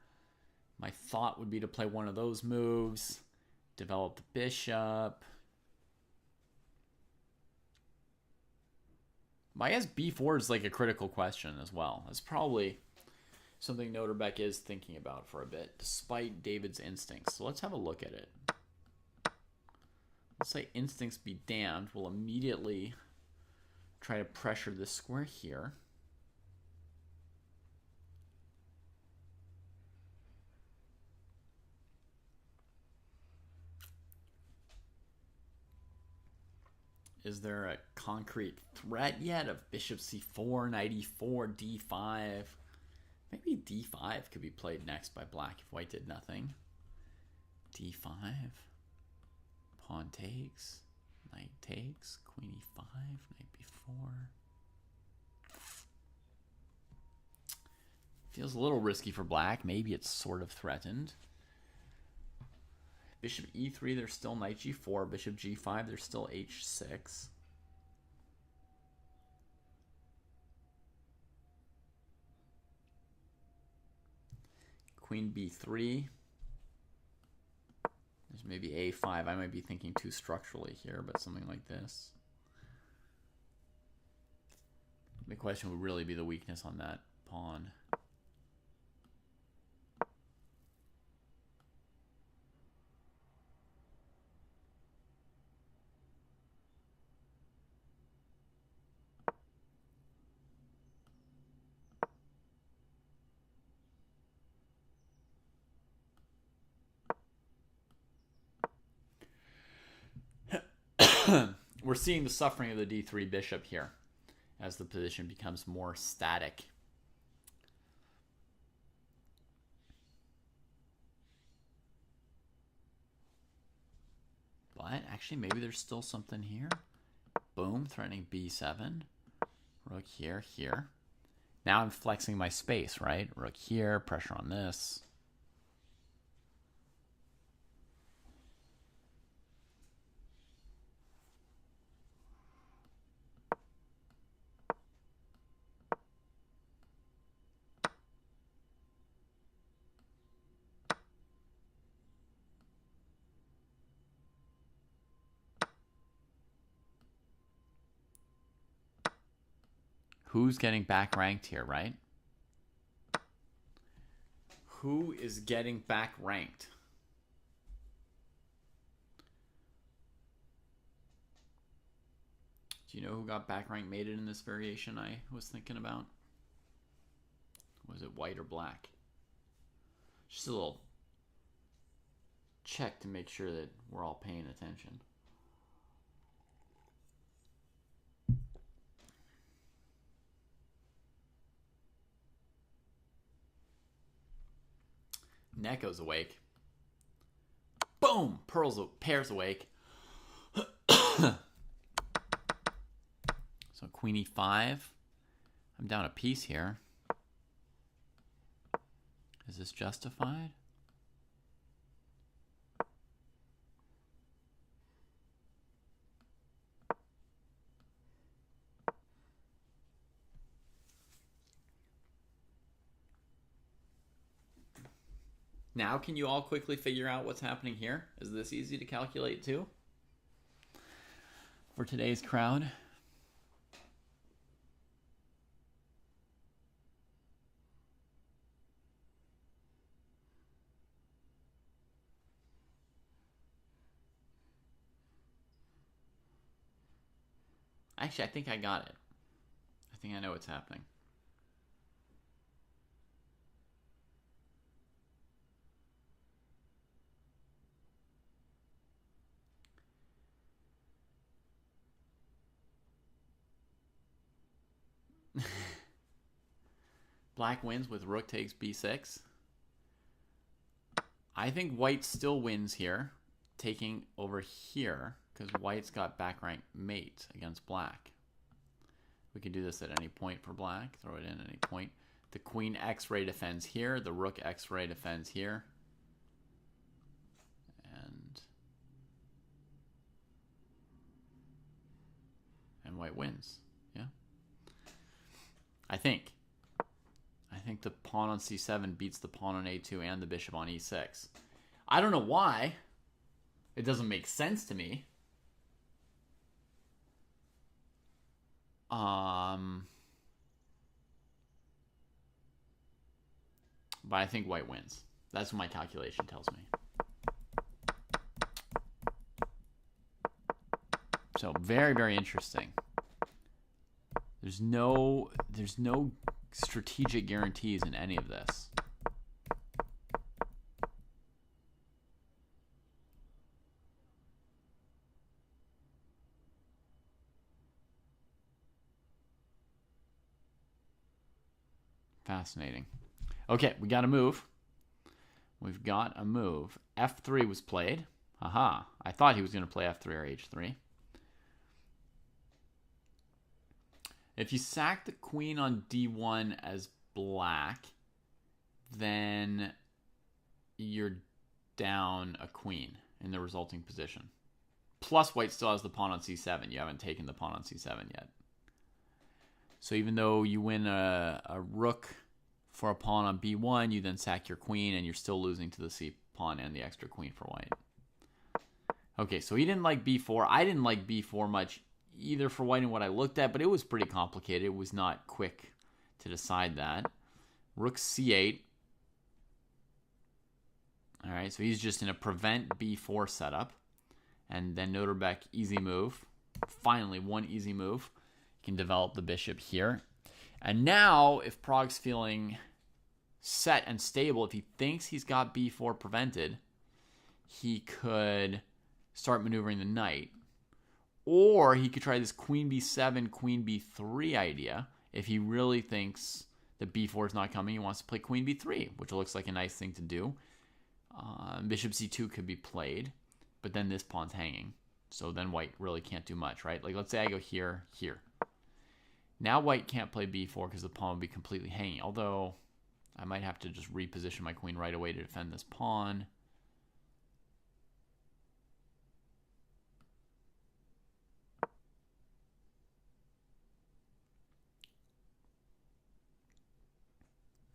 My thought would be to play one of those moves, develop the bishop. I guess b4 is like a critical question as well. It's probably something Nodirbek is thinking about for a bit, despite David's instincts. So let's have a look at it. Let's say instincts be damned. We'll immediately try to pressure this square here. Is there a concrete threat yet of bishop c4, knight e4, d5? Maybe d5 could be played next by black if white did nothing. d5, pawn takes, knight takes, queen e5, knight b4. Feels a little risky for black. Maybe it's sort of threatened. Bishop e3, there's still knight g4. Bishop g5, there's still h6. Queen b3. There's maybe a5. I might be thinking too structurally here, but something like this. The question would really be the weakness on that pawn. We're seeing the suffering of the d3 bishop here as the position becomes more static. But actually, maybe there's still something here. Boom, threatening b7. Rook here, here. Now I'm flexing my space, right? Rook here, pressure on this. Who's getting back ranked here, right? Who is getting back ranked? Do you know who got back ranked mated in this variation I was thinking about? Was it white or black? Just a little check to make sure that we're all paying attention. Neko's awake. Boom! Pair's awake. So queen e5. I'm down a piece here. Is this justified? Now can you all quickly figure out what's happening here? Is this easy to calculate too? For today's crowd? Actually, I think I got it. I think I know what's happening. Black wins with rook takes b6. I think white still wins here, taking over here, because white's got back rank mate against black. We can do this at any point for black. Throw it in at any point. The queen x-ray defends here. The rook x-ray defends here. And white wins. Yeah. I think the pawn on c7 beats the pawn on a2 and the bishop on e6. I don't know why. It doesn't make sense to me. But I think white wins. That's what my calculation tells me. So very, very interesting. There's no strategic guarantees in any of this. Fascinating. Okay, we got a move. We've got a move. F3 was played. Aha. I thought he was going to play F3 or H3. If you sack the queen on D1 as black, then you're down a queen in the resulting position. Plus, white still has the pawn on C7. You haven't taken the pawn on C7 yet. So even though you win a rook for a pawn on B1, you then sack your queen, and you're still losing to the C pawn and the extra queen for white. Okay, so he didn't like B4. I didn't like B4 much either for white in what I looked at, but it was pretty complicated. It was not quick to decide that. Rook C8. All right, so he's just in a prevent B4 setup. And then Nodirbek, easy move. Finally, one easy move. You can develop the bishop here. And now, if Pragg's feeling set and stable, if he thinks he's got B4 prevented, he could start maneuvering the knight. Or he could try this queen b7, queen b3 idea. If he really thinks that b4 is not coming, he wants to play queen b3, which looks like a nice thing to do. Bishop c2 could be played, but then this pawn's hanging. So then white really can't do much, right? Like, let's say I go here, here. Now white can't play b4 because the pawn would be completely hanging. Although, I might have to just reposition my queen right away to defend this pawn.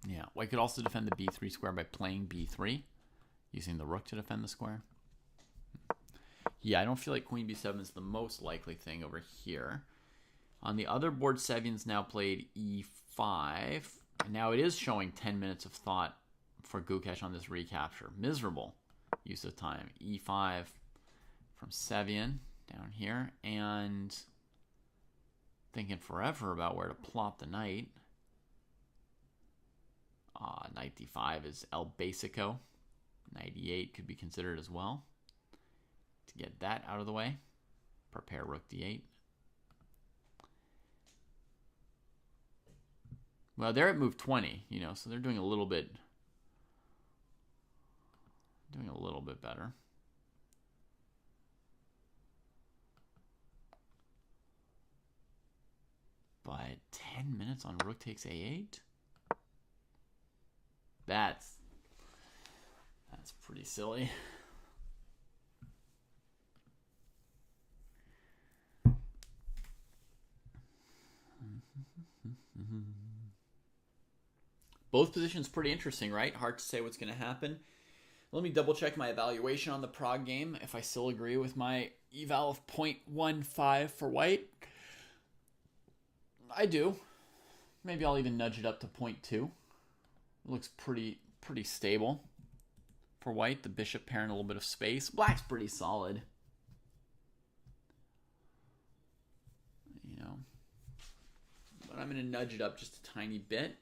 Yeah, white could also defend the b3 square by playing b3, using the rook to defend the square. Yeah, I don't feel like queen b7 is the most likely thing over here. On the other board, Sevian's now played e5. And now it is showing 10 minutes of thought for Gukesh on this recapture. Miserable use of time. e5 from Sevian down here. And thinking forever about where to plop the knight. Knight d5 is el basico. Knight e8 could be considered as well. To get that out of the way, prepare rook d8. Well, they're at move 20, you know, so they're doing a little bit better. But 10 minutes on rook takes a8? That's That's pretty silly. Both positions pretty interesting, right? Hard to say what's going to happen. Let me double check my evaluation on the Pragg game if I still agree with my eval of 0.15 for white. I do. Maybe I'll even nudge it up to 0.2. It looks pretty stable for white. The bishop pair in a little bit of space. Black's pretty solid. You know. But I'm going to nudge it up just a tiny bit.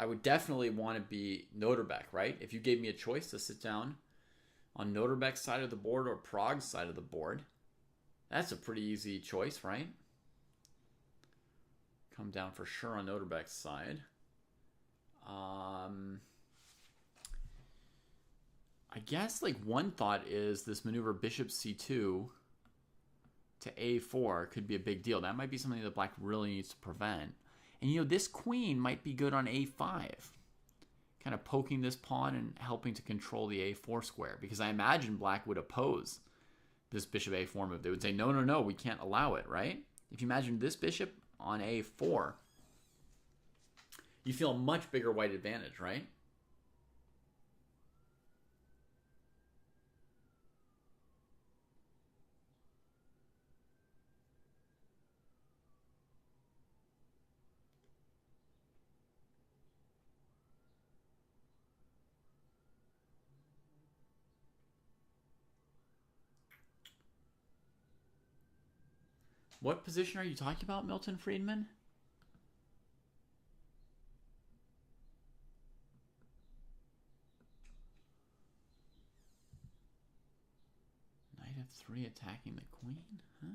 I would definitely want to be Nodirbek, right? If you gave me a choice to sit down on Nodirbek's side of the board or Pragg's side of the board, that's a pretty easy choice, right? Come down for sure on Nodirbek's side. I guess like one thought is this maneuver bishop c2 to a4 could be a big deal. That might be something that black really needs to prevent. And, you know, this queen might be good on a5. Kind of poking this pawn and helping to control the a4 square. Because I imagine black would oppose this bishop a4 move. They would say, no, no, no, we can't allow it, right? If you imagine this bishop on a4, you feel a much bigger white advantage, right? What position are you talking about, Milton Friedman? Knight f3 attacking the queen? Huh?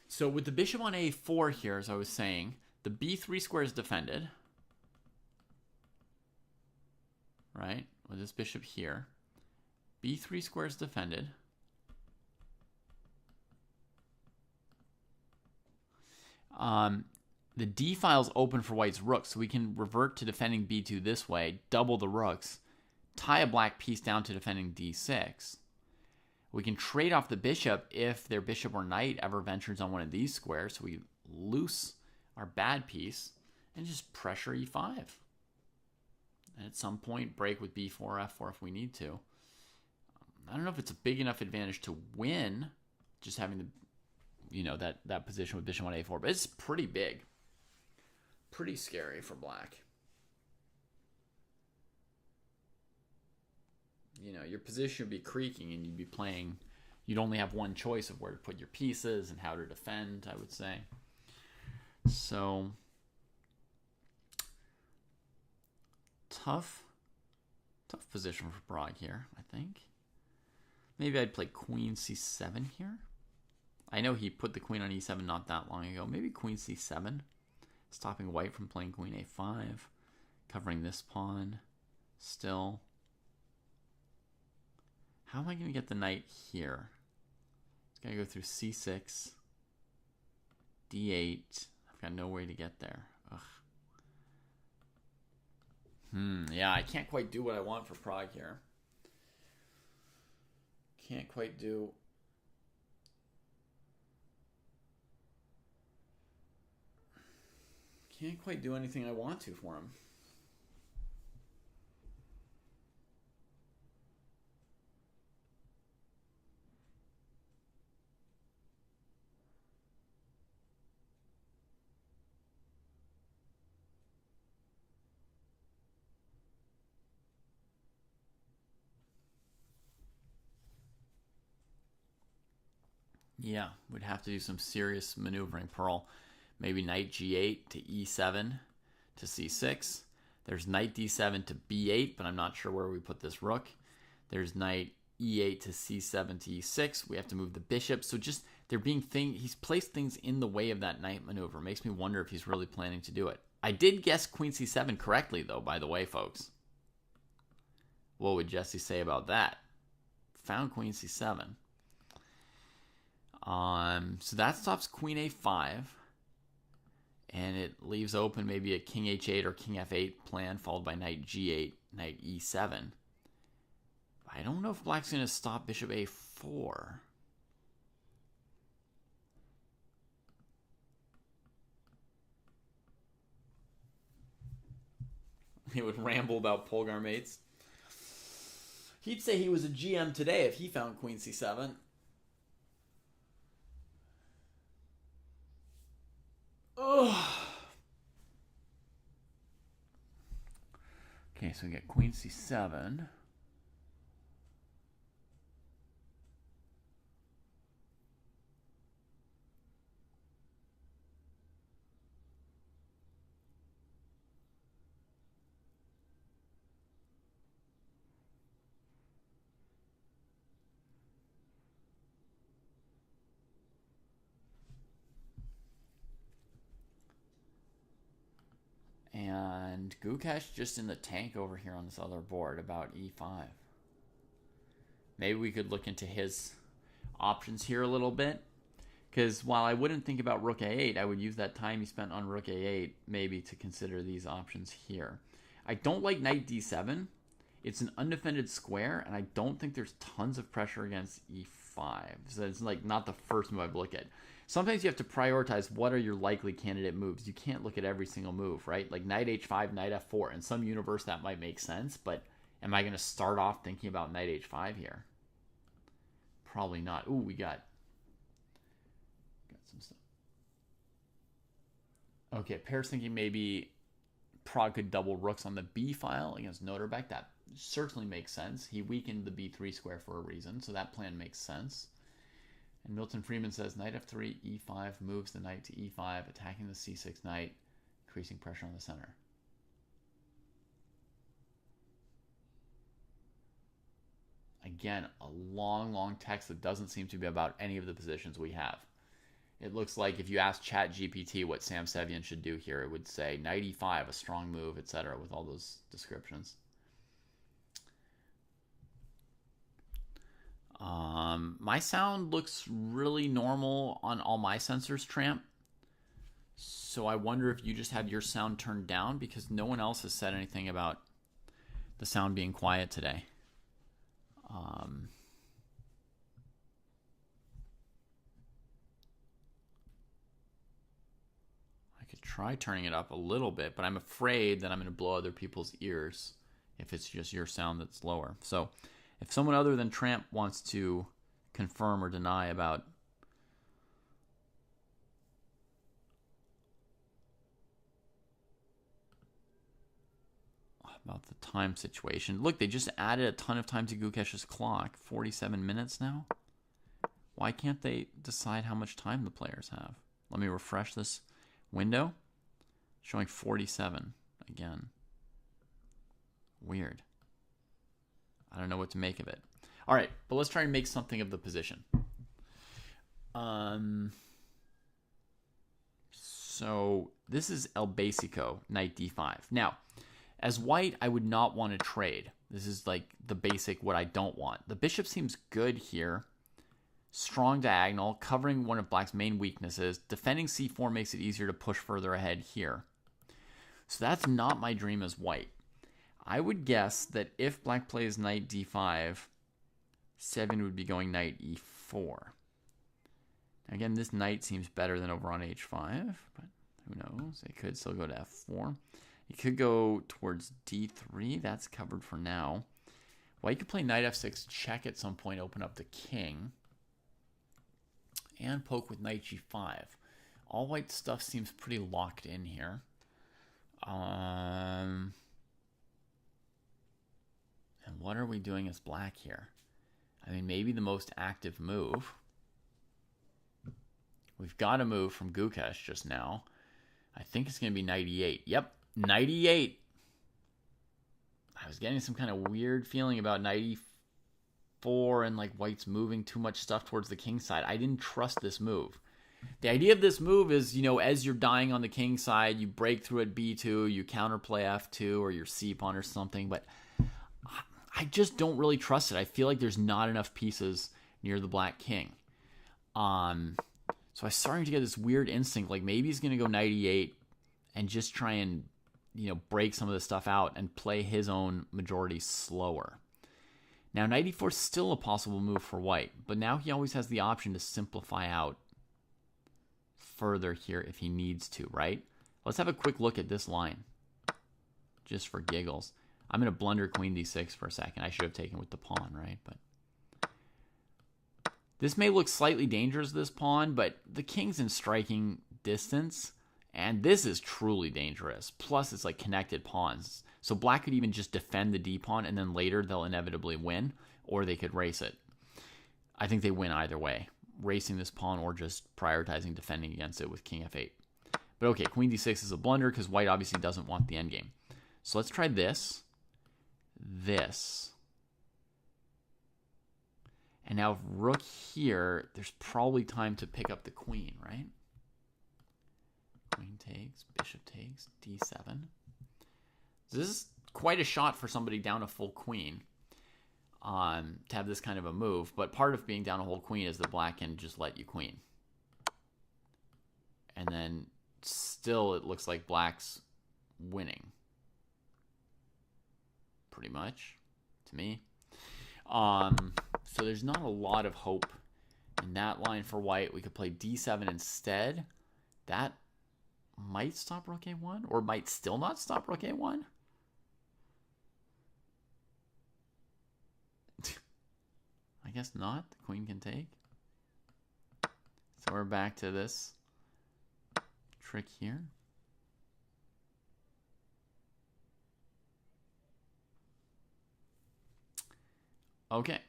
So with the bishop on a4 here, as I was saying, the b3 square is defended. Right? With this bishop here. b3 square is defended. The d file is open for white's rook, so we can revert to defending b2 this way, double the rooks, tie a black piece down to defending d6. We can trade off the bishop if their bishop or knight ever ventures on one of these squares. So we loose our bad piece and just pressure e5. And at some point, break with b4 or f4 if we need to. I don't know if it's a big enough advantage to win, just having the, you know, that position with bishop on a4. But it's pretty big. Pretty scary for black. You know, your position would be creaking and you'd be playing, you'd only have one choice of where to put your pieces and how to defend, I would say. So, tough position for Pragg here, I think. Maybe I'd play queen c7 here. I know he put the queen on e7 not that long ago. Maybe queen c7, stopping white from playing queen a5, covering this pawn still. How am I going to get the knight here? It's got to go through c6, d8. I've got no way to get there. Ugh. Yeah, I can't quite do what I want for Pragg here. Can't quite do... Can't quite do anything I want to for him. Yeah, we'd have to do some serious maneuvering. Pearl, maybe knight g8 to e7 to c6. There's knight d7 to b8, but I'm not sure where we put this rook. There's knight e8 to c7 to e6. We have to move the bishop. So just he's placed things in the way of that knight maneuver. Makes me wonder if he's really planning to do it. I did guess queen c7 correctly, though, by the way, folks. What would Jesse say about that? Found queen c7. So that stops queen a5. And it leaves open maybe a king h8 or king f8 plan, followed by knight g8, knight e7. I don't know if black's going to stop bishop a4. He would ramble about Polgar mates. He'd say he was a GM today if he found queen c7. Ugh. Okay, so we get queen c7. And Gukesh just in the tank over here on this other board about e5. Maybe we could look into his options here a little bit. Because while I wouldn't think about rook a8, I would use that time he spent on rook a8 maybe to consider these options here. I don't like knight d7. It's an undefended square, and I don't think there's tons of pressure against e5. So it's like not the first move I'd look at. Sometimes you have to prioritize what are your likely candidate moves. You can't look at every single move, right? Like knight h5, knight f4. In some universe, that might make sense, but am I going to start off thinking about knight h5 here? Probably not. Ooh, we got some stuff. Okay, Pear's thinking maybe Pragg could double rooks on the b file against Nodirbek. That certainly makes sense. He weakened the b3 square for a reason, so that plan makes sense. And Milton Freeman says knight f3, e5 moves the knight to e5, attacking the c6 knight, increasing pressure on the center. Again, a long, long text that doesn't seem to be about any of the positions we have. It looks like if you ask ChatGPT what Sam Sevian should do here, it would say knight e5, a strong move, etc., with all those descriptions. My sound looks really normal on all my sensors, Tramp. So I wonder if you just have your sound turned down, because no one else has said anything about the sound being quiet today. I could try turning it up a little bit, but I'm afraid that I'm going to blow other people's ears if it's just your sound that's lower. So if someone other than Tramp wants to confirm or deny about the time situation. Look, they just added a ton of time to Gukesh's clock. 47 minutes now. Why can't they decide how much time the players have? Let me refresh this window. Showing 47 again. Weird. I don't know what to make of it. All right, but let's try and make something of the position. So this is El Basico, knight d5. Now, as white, I would not want to trade. This is like the basic what I don't want. The bishop seems good here. Strong diagonal, covering one of black's main weaknesses. Defending c4 makes it easier to push further ahead here. So that's not my dream as white. I would guess that if black plays knight d5, Sevian would be going knight e4. Again, this knight seems better than over on h5, but who knows? It could still go to f4. It could go towards d3. That's covered for now. White could play knight f6, check at some point, open up the king, and poke with knight g5. All white stuff seems pretty locked in here. And what are we doing as black here? I mean, maybe the most active move. We've got a move from Gukesh just now. I think it's going to be knight e8. Yep, knight e8. I was getting some kind of weird feeling about knight e4 and like white's moving too much stuff towards the king side. I didn't trust this move. The idea of this move is, you know, as you're dying on the king side, you break through at b2, you counterplay f2 or your c pawn or something, but I just don't really trust it. I feel like there's not enough pieces near the black king. So I'm starting to get this weird instinct, like maybe he's going to go knight e8 and just try and, break some of this stuff out and play his own majority slower. Now, knight e4 is still a possible move for white, but now he always has the option to simplify out further here if he needs to, right? Let's have a quick look at this line, just for giggles. I'm going to blunder queen d6 for a second. I should have taken with the pawn, right? But this may look slightly dangerous, this pawn, but the king's in striking distance, and this is truly dangerous. Plus, it's like connected pawns. So black could even just defend the d-pawn, and then later they'll inevitably win, or they could race it. I think they win either way, racing this pawn or just prioritizing defending against it with king f8. But okay, queen d6 is a blunder because white obviously doesn't want the endgame. So let's try this. And now rook here, there's probably time to pick up the queen, right? Queen takes, bishop takes, d7. So this is quite a shot for somebody down a full queen to have this kind of a move. But part of being down a whole queen is that black can just let you queen. And then still it looks like black's winning. Pretty much, to me. So there's not a lot of hope in that line for white. We could play d7 instead. That might stop rook a1, or might still not stop rook a1. I guess not. The queen can take. So we're back to this trick here. Okay,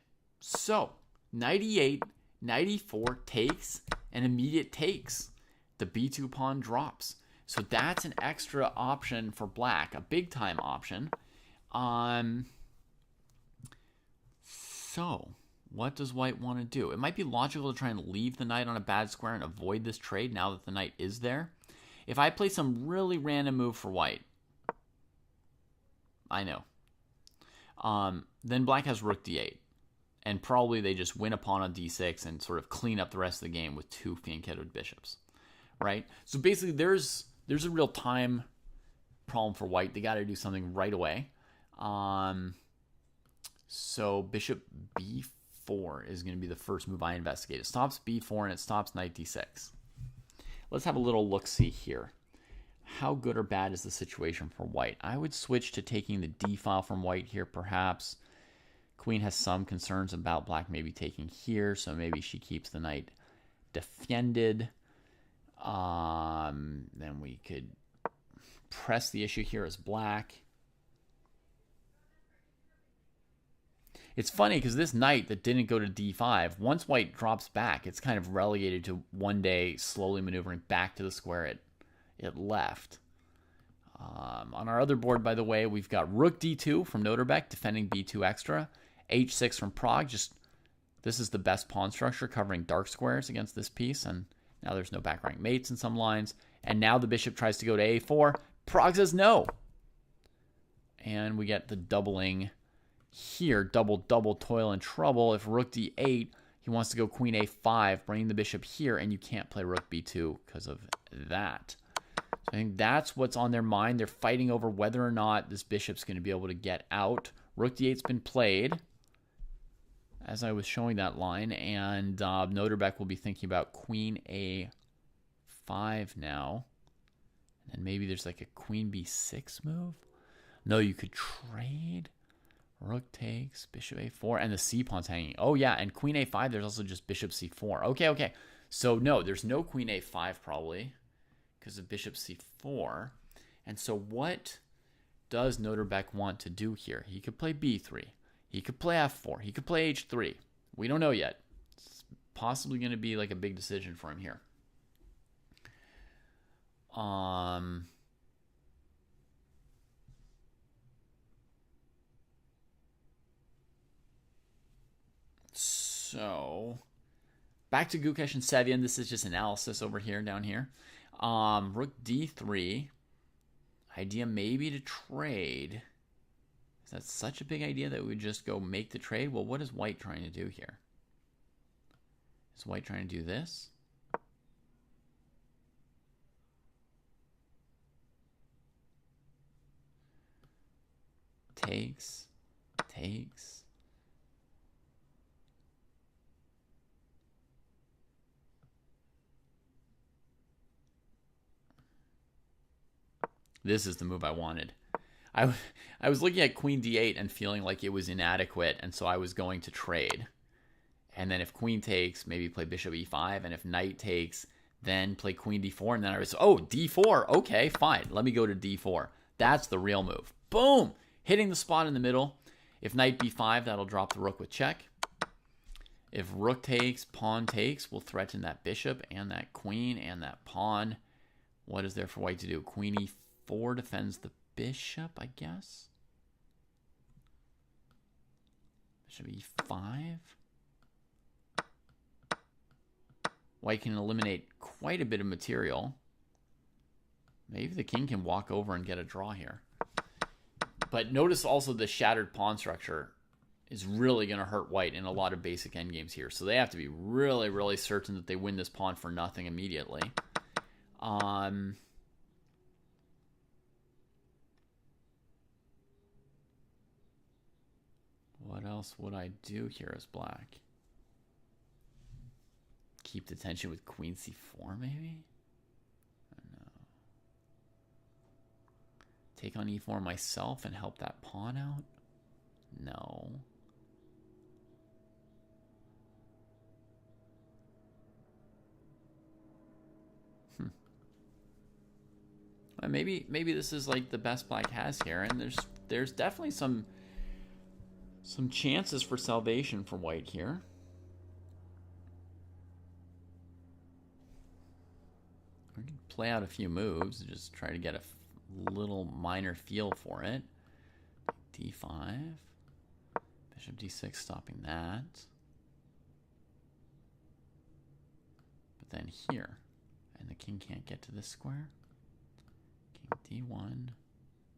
so knight e8, knight e4 takes, and immediate takes. The b2 pawn drops. So that's an extra option for black, a big time option. So what does white want to do? It might be logical to try and leave the knight on a bad square and avoid this trade now that the knight is there. If I play some really random move for white, I know. Then black has rook d8. And probably they just win a pawn on d6 and sort of clean up the rest of the game with two fianchettoed bishops. Right? So basically there's a real time problem for white. They got to do something right away. So bishop b4 is going to be the first move I investigate. It stops b4 and it stops knight d6. Let's have a little look-see here. How good or bad is the situation for white? I would switch to taking the d file from white here, perhaps. Queen has some concerns about black maybe taking here, so maybe she keeps the knight defended. Then we could press the issue here as black. It's funny because this knight that didn't go to d5, once white drops back, it's kind of relegated to one day slowly maneuvering back to the square it left. On our other board, by the way, we've got rook d2 from Nodirbek, defending b2 extra. h6 from Pragg. This is the best pawn structure, covering dark squares against this piece. And now there's no back rank mates in some lines. And now the bishop tries to go to a4. Pragg says no. And we get the doubling here. Double toil and trouble. If rook d8, he wants to go queen a5, bringing the bishop here. And you can't play rook b2 because of that. So I think that's what's on their mind. They're fighting over whether or not this bishop's going to be able to get out. Rook d8's been played, as I was showing that line, and Nodirbek will be thinking about queen a5 now. And then maybe there's like a queen b6 move. No, you could trade. Rook takes, bishop a4, and the c-pawn's hanging. Oh, yeah, and queen a5, there's also just bishop c4. Okay. So, no, there's no queen a5 probably, because of bishop c4. And so what does Nodirbek want to do here? He could play b3. He could play f4. He could play h3. We don't know yet. It's possibly going to be like a big decision for him here. So back to Gukesh and Sevian. This is just analysis over here, down here. Rook d3. Idea maybe to trade. Is that such a big idea that we would just go make the trade? Well, what is white trying to do here? Is white trying to do this? Takes. This is the move I wanted. I was looking at queen d8 and feeling like it was inadequate, and so I was going to trade. And then if queen takes, maybe play bishop e5, and if knight takes, then play queen d4, and then I was, oh, d4, okay, fine, let me go to d4. That's the real move. Boom! Hitting the spot in the middle. If knight b5, that'll drop the rook with check. If rook takes, pawn takes, we'll threaten that bishop and that queen and that pawn. What is there for white to do? Queen e4 defends the bishop, I guess. Bishop e5. White can eliminate quite a bit of material. Maybe the king can walk over and get a draw here. But notice also the shattered pawn structure is really going to hurt white in a lot of basic endgames here. So they have to be really, really certain that they win this pawn for nothing immediately. What else would I do here as black? Keep the tension with queen c4 maybe? I don't know. Take on e4 myself and help that pawn out? No. Maybe this is like the best black has here, and there's definitely some chances for salvation for white here. We can play out a few moves and just try to get a little minor feel for it. d5, bishop d6, stopping that. But then here, and the king can't get to this square. King d1,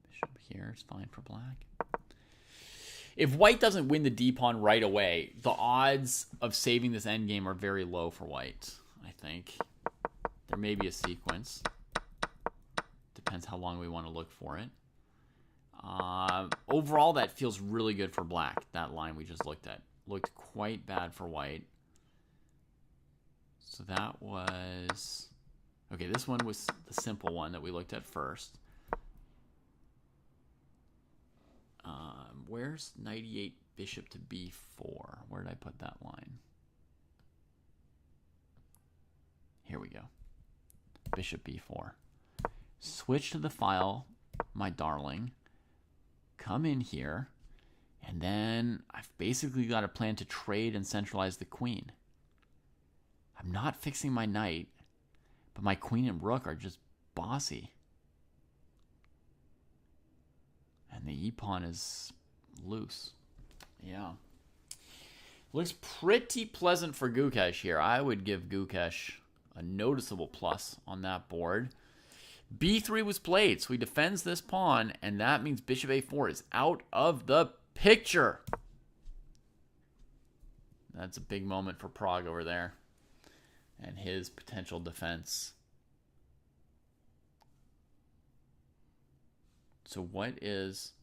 bishop here is fine for black. If white doesn't win the d-pawn right away, the odds of saving this endgame are very low for white, I think. There may be a sequence. Depends how long we want to look for it. Overall, that feels really good for black, that line we just looked at. Looked quite bad for white. So that was... Okay, this one was the simple one that we looked at first. Where's knight e8, bishop to b4? Where did I put that line? Here we go. Bishop b4. Switch to the file, my darling. Come in here. And then I've basically got a plan to trade and centralize the queen. I'm not fixing my knight, but my queen and rook are just bossy. And the e-pawn is loose. Yeah. Looks pretty pleasant for Gukesh here. I would give Gukesh a noticeable plus on that board. b3 was played, so he defends this pawn, and that means bishop a4 is out of the picture. That's a big moment for Pragg over there and his potential defense. So what is...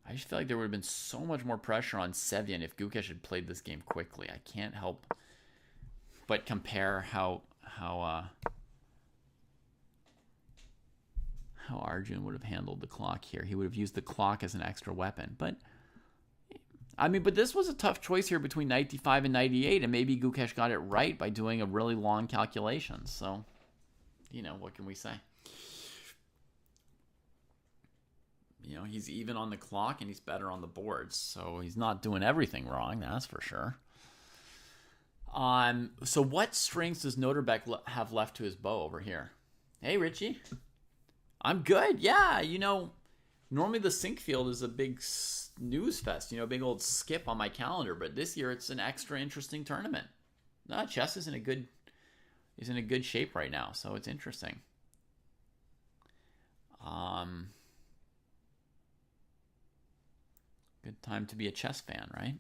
I just feel like there would have been so much more pressure on Sevian if Gukesh had played this game quickly. I can't help but compare how Arjun would have handled the clock here. He would have used the clock as an extra weapon. But I mean, but this was a tough choice here between knight d5 and knight e8, and maybe Gukesh got it right by doing a really long calculation. So, you know, what can we say? You know, he's even on the clock and he's better on the boards. So he's not doing everything wrong, that's for sure. So what strings does Nodirbek have left to his bow over here? Hey, Richie. I'm good. Yeah, you know, normally the Sinquefield is a big snooze fest, you know, big old skip on my calendar. But this year it's an extra interesting tournament. No, chess is in a good shape right now, so it's interesting. Good time to be a chess fan, right?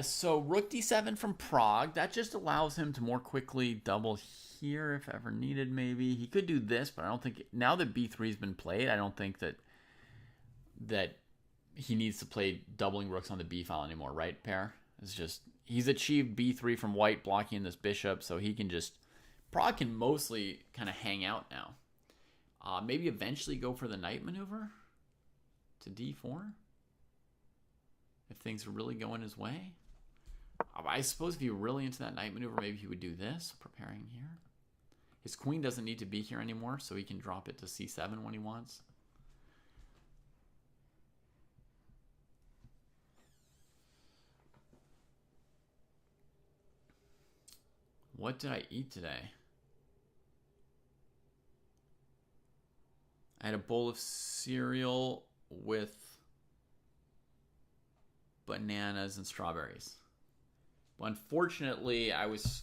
So rook d7 from Pragg. That just allows him to more quickly double here if ever needed, maybe. He could do this, but I don't think... Now that b3 has been played, I don't think that he needs to play doubling rooks on the b file anymore, right, pair? It's just... He's achieved b3 from white, blocking this bishop, so he can just... Pragg can mostly kind of hang out now. Maybe eventually go for the knight maneuver to d4. If things are really going his way. I suppose if you're really into that knight maneuver, maybe he would do this, preparing here. His queen doesn't need to be here anymore, so he can drop it to c7 when he wants. What did I eat today? I had a bowl of cereal with bananas and strawberries. But unfortunately, I was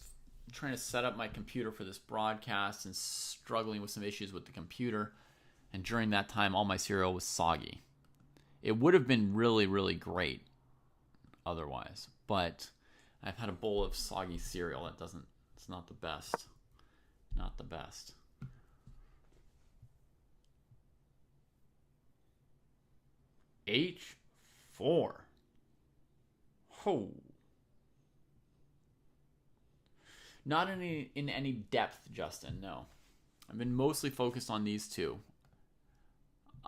trying to set up my computer for this broadcast and struggling with some issues with the computer. And during that time, all my cereal was soggy. It would have been really, really great otherwise. But I've had a bowl of soggy cereal. It's not the best. Not the best. H4. Oh. Not in any depth, Justin, no. I've been mostly focused on these two.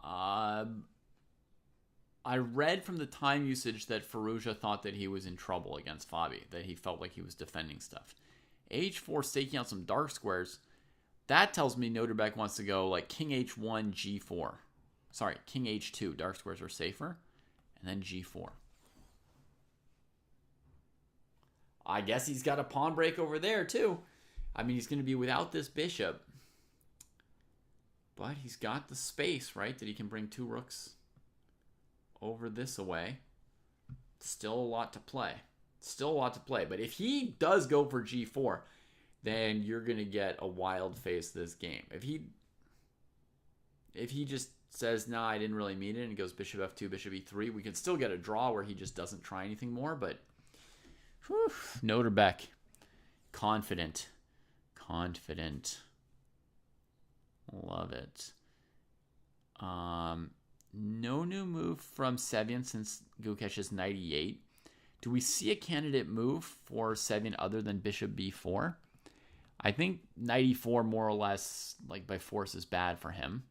I read from the time usage that Firouzja thought that he was in trouble against Fabi, that he felt like he was defending stuff. H4 staking out some dark squares. That tells me Nodirbek wants to go like king h1, g4. Sorry, king h2. Dark squares are safer. And then g4. I guess he's got a pawn break over there, too. I mean, he's going to be without this bishop. But he's got the space, right? That he can bring two rooks over this away. Still a lot to play. Still a lot to play. But if he does go for g4, then you're going to get a wild face this game. If he just says, nah, I didn't really mean it, and he goes bishop f2, bishop e3, we can still get a draw where he just doesn't try anything more, but whew, Nodirbek, confident. Love it. No new move from Sevian since Gukesh is 98. Do we see a candidate move for Sevian other than bishop b4? I think knight e4 more or less, like by force, is bad for him.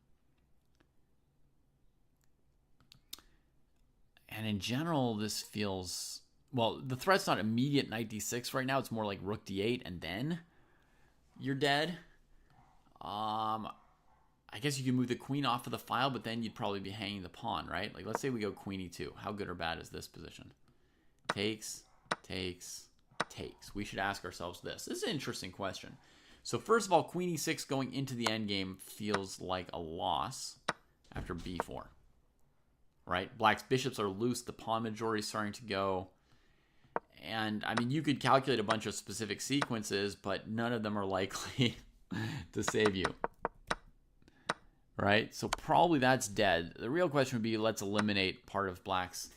And in general, this feels... Well, the threat's not immediate knight d6 right now. It's more like rook d8 and then you're dead. I guess you can move the queen off of the file, but then you'd probably be hanging the pawn, right? Like, let's say we go queen e2. How good or bad is this position? Takes. We should ask ourselves this. This is an interesting question. So first of all, queen e6 going into the endgame feels like a loss after b4. Right? Black's bishops are loose. The pawn majority is starting to go. And, I mean, you could calculate a bunch of specific sequences, but none of them are likely to save you. Right? So probably that's dead. The real question would be, let's eliminate part of Black's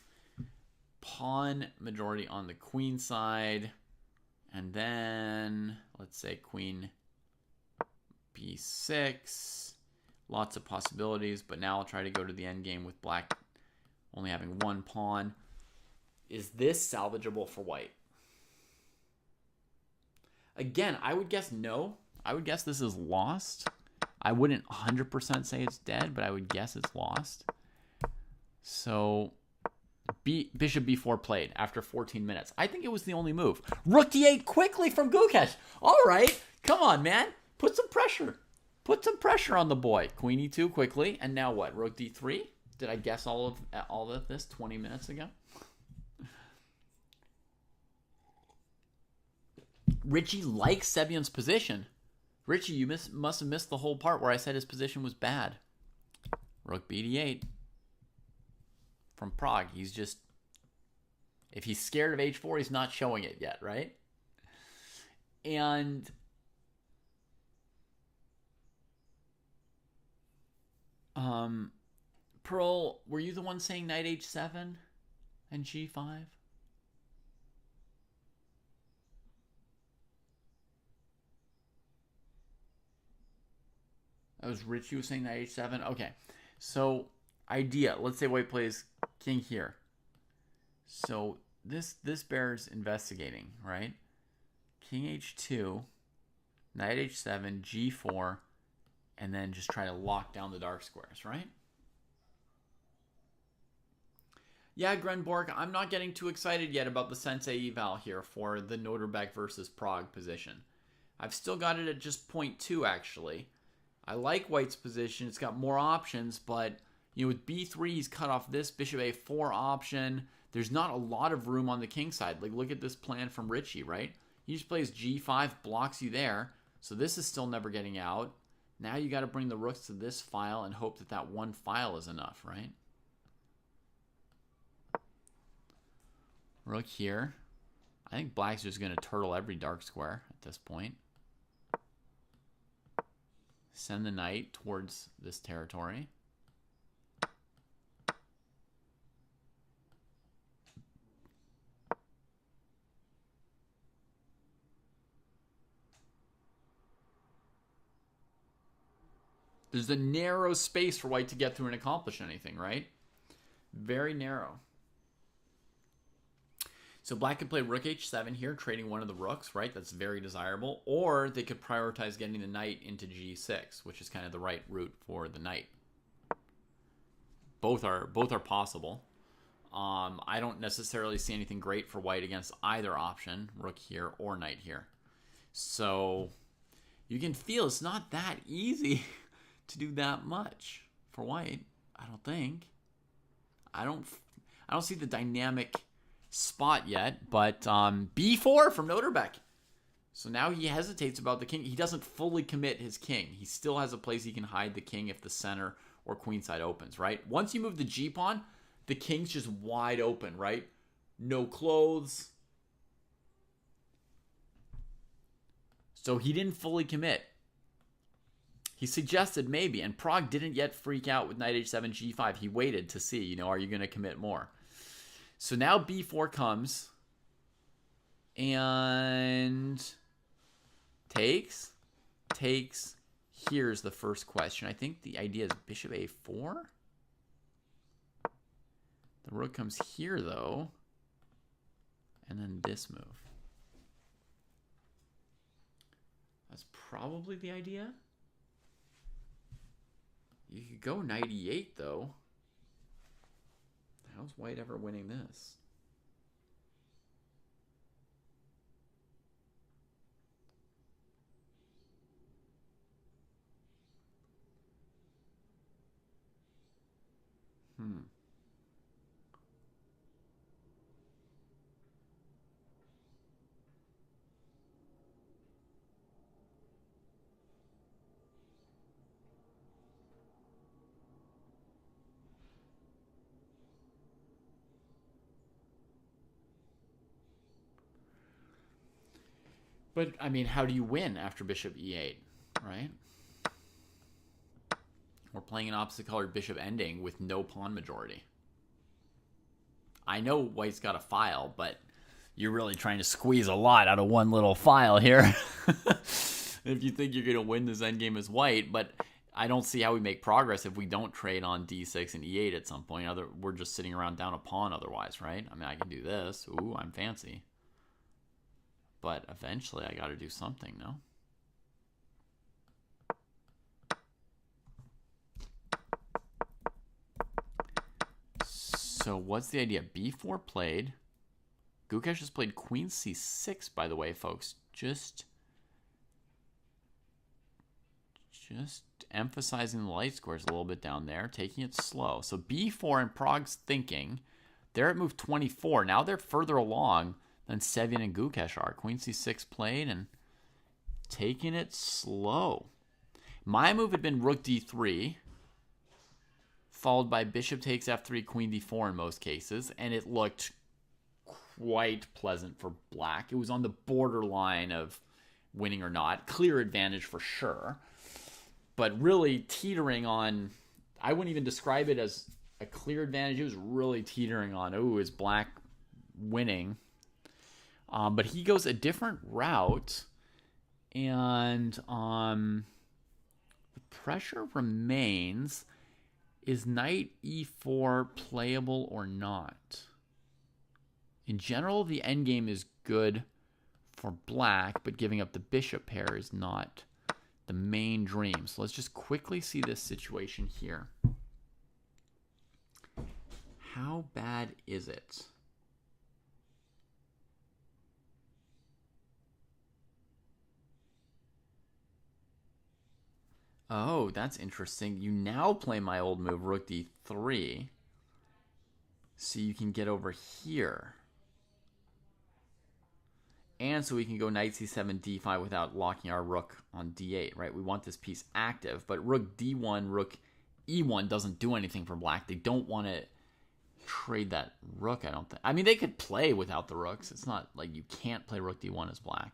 pawn majority on the queen side. And then, let's say queen b6. Lots of possibilities, but now I'll try to go to the endgame with Black only having one pawn. Is this salvageable for white? Again, I would guess no. I would guess this is lost. I wouldn't 100% say it's dead, but I would guess it's lost. So, bishop b4 played after 14 minutes. I think it was the only move. Rook d8 quickly from Gukesh. All right. Come on, man. Put some pressure. Put some pressure on the boy. Queen e2 quickly. And now what? Rook d3? Did I guess all of this 20 minutes ago? Richie likes Sevian's position. Richie, you must have missed the whole part where I said his position was bad. Rook bd8 from Pragg. He's just... If he's scared of h4, he's not showing it yet, right? And... Pearl, were you the one saying knight h7 and g5? That was Richie was saying knight h7. Okay, so idea. Let's say white plays king here. So this bears investigating, right? King h2, knight h7, g4, and then just try to lock down the dark squares, right? Yeah, Grenborg, I'm not getting too excited yet about the Sensei eval here for the Nodirbek versus Pragg position. I've still got it at just 0.2, actually. I like White's position. It's got more options, but with b3, he's cut off this bishop a4 option. There's not a lot of room on the king side. Like, look at this plan from Richie, right? He just plays g5, blocks you there. So this is still never getting out. Now you got to bring the rooks to this file and hope that that one file is enough, right? Rook here. I think black's just going to turtle every dark square at this point. Send the knight towards this territory. There's a narrow space for white to get through and accomplish anything, right? Very narrow. So black could play rook h7 here, trading one of the rooks, right? That's very desirable. Or they could prioritize getting the knight into g6, which is kind of the right route for the knight. Both are possible. I don't necessarily see anything great for white against either option, rook here or knight here. So you can feel it's not that easy to do that much for white. I don't think. I don't see the dynamic spot yet, but b4 from Nodirbek. So now he hesitates about the king. He doesn't fully commit his king. He still has a place he can hide the king if the center or queenside opens, right? Once you move the g-pawn, the king's just wide open, right? No clothes. So he didn't fully commit. He suggested maybe, and Pragg didn't yet freak out with knight h7, g5. He waited to see, are you going to commit more? So now b4 comes and takes. Here's the first question. I think the idea is bishop a4. The rook comes here, though, and then this move. That's probably the idea. You could go knight e8, though. How's white ever winning this? But, I mean, how do you win after bishop e8, right? We're playing an opposite-colored bishop ending with no pawn majority. I know white's got a file, but you're really trying to squeeze a lot out of one little file here. If you think you're going to win this endgame as white, but I don't see how we make progress if we don't trade on d6 and e8 at some point. We're just sitting around down a pawn otherwise, right? I mean, I can do this. Ooh, I'm fancy. But eventually I got to do something, no? So what's the idea? b4 played. Gukesh has played queen c6, by the way, folks. Just emphasizing the light squares a little bit down there, taking it slow. So b4 in Pragg's thinking. They're at move 24. Now they're further along than Sevian and Gukesh are. Queen c6 played and taking it slow. My move had been rook d3, followed by bishop takes f3, queen d4 in most cases, and it looked quite pleasant for black. It was on the borderline of winning or not. Clear advantage for sure, but really teetering on, I wouldn't even describe it as a clear advantage. It was really teetering on, oh, is black winning? But he goes a different route, and the pressure remains. Is knight e4 playable or not? In general, the endgame is good for black, but giving up the bishop pair is not the main dream. So let's just quickly see this situation here. How bad is it? Oh, that's interesting. You now play my old move, rook d3, so you can get over here. And so we can go knight c7, d5 without locking our rook on d8, right? We want this piece active, but rook d1, rook e1 doesn't do anything for black. They don't want to trade that rook, I don't think. I mean, they could play without the rooks. It's not like you can't play rook d1 as black.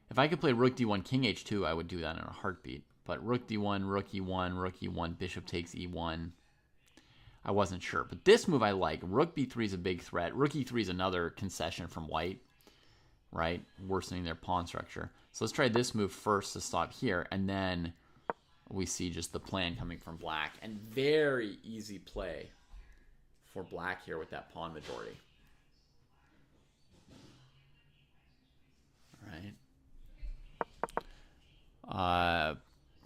If I could play rook d1, king h2, I would do that in a heartbeat. But rook d1, rook e1, bishop takes e1. I wasn't sure. But this move I like. Rook b3 is a big threat. Rook e3 is another concession from white, right? Worsening their pawn structure. So let's try this move first to stop here. And then we see just the plan coming from black. And very easy play for black here with that pawn majority. All right.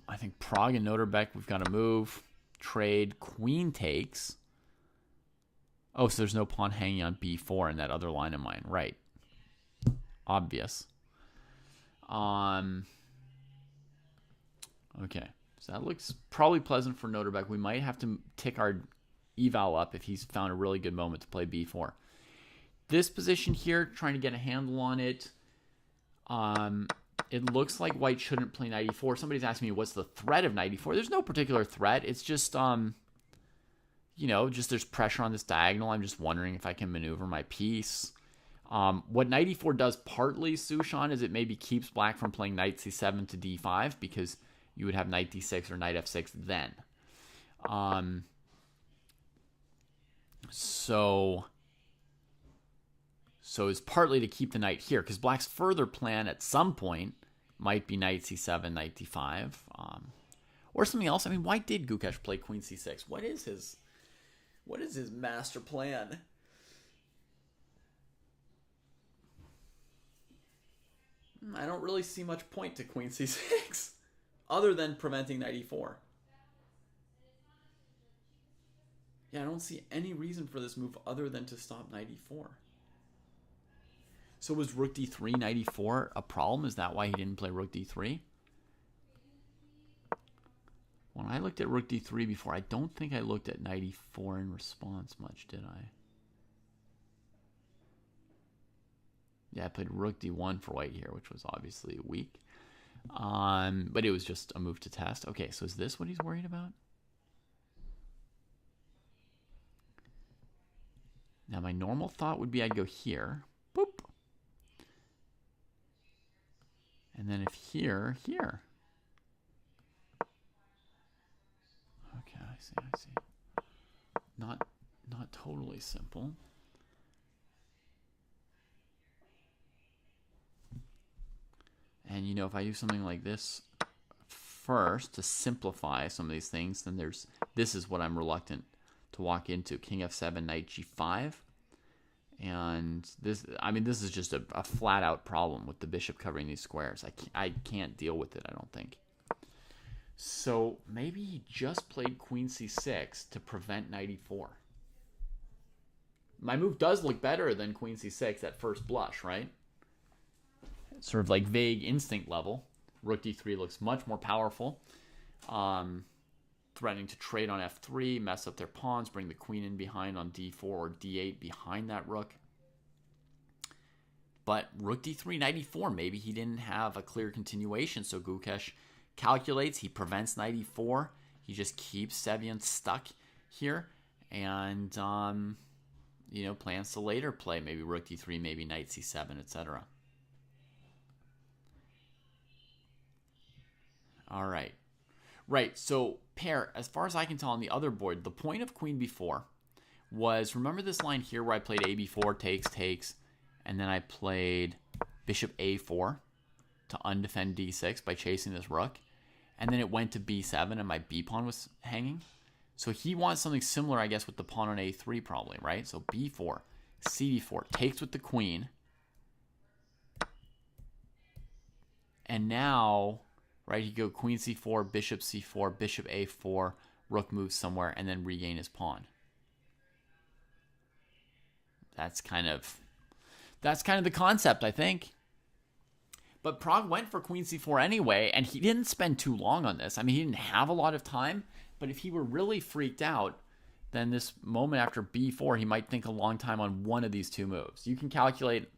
I think Pragg and Nodirbek, we've got to move. Trade. Queen takes. Oh, so there's no pawn hanging on b4 in that other line of mine. Right. Obvious. Okay. So that looks probably pleasant for Nodirbek. We might have to tick our eval up if he's found a really good moment to play b4. This position here, trying to get a handle on it. It looks like white shouldn't play knight e4. Somebody's asking me what's the threat of knight e4. There's no particular threat. It's just, just there's pressure on this diagonal. I'm just wondering if I can maneuver my piece. What knight e4 does partly, Sushan, is it maybe keeps black from playing knight c7 to d5 because you would have knight d6 or knight f6 then. So it's partly to keep the knight here, because black's further plan at some point might be knight c7, knight d5, or something else. I mean, why did Gukesh play queen c6? What is his master plan? I don't really see much point to queen c6 other than preventing knight e4. Yeah, I don't see any reason for this move other than to stop knight e4. So was rook d3, knight e4 a problem? Is that why he didn't play rook d3? When I looked at rook d3 before, I don't think I looked at knight e4 in response much, did I? Yeah, I played rook d1 for white here, which was obviously weak. But it was just a move to test. Okay, so is this what he's worried about? Now, my normal thought would be I'd go here. Boop. And then if here. Okay, I see. Not totally simple. And, if I use something like this first to simplify some of these things, then this is what I'm reluctant to walk into. King f7, knight g5. And this is just a flat-out problem with the bishop covering these squares. I can't deal with it, I don't think. So maybe he just played queen c6 to prevent knight e4. My move does look better than queen c6 at first blush, right? Sort of like vague instinct level. Rook d3 looks much more powerful. Threatening to trade on f3, mess up their pawns, bring the queen in behind on d4 or d8 behind that rook. But rook d3, knight e4, maybe he didn't have a clear continuation, so Gukesh calculates, he prevents knight e4, he just keeps Sevian stuck here, and plans to later play maybe rook d3, maybe knight c7, etc. All right. Right, so pair, as far as I can tell on the other board, the point of queen b4 was, remember this line here where I played a b4, takes, and then I played bishop a4 to undefend d6 by chasing this rook, and then it went to b7 and my b pawn was hanging? So he wants something similar, I guess, with the pawn on a3 probably, right? So b4, cd4, takes with the queen, and now... right, he go queen c4, bishop a4, rook moves somewhere, and then regain his pawn. That's kind of the concept, I think. But Pragg went for queen c4 anyway, and he didn't spend too long on this. I mean, he didn't have a lot of time, but if he were really freaked out, then this moment after b4, he might think a long time on one of these two moves. You can calculate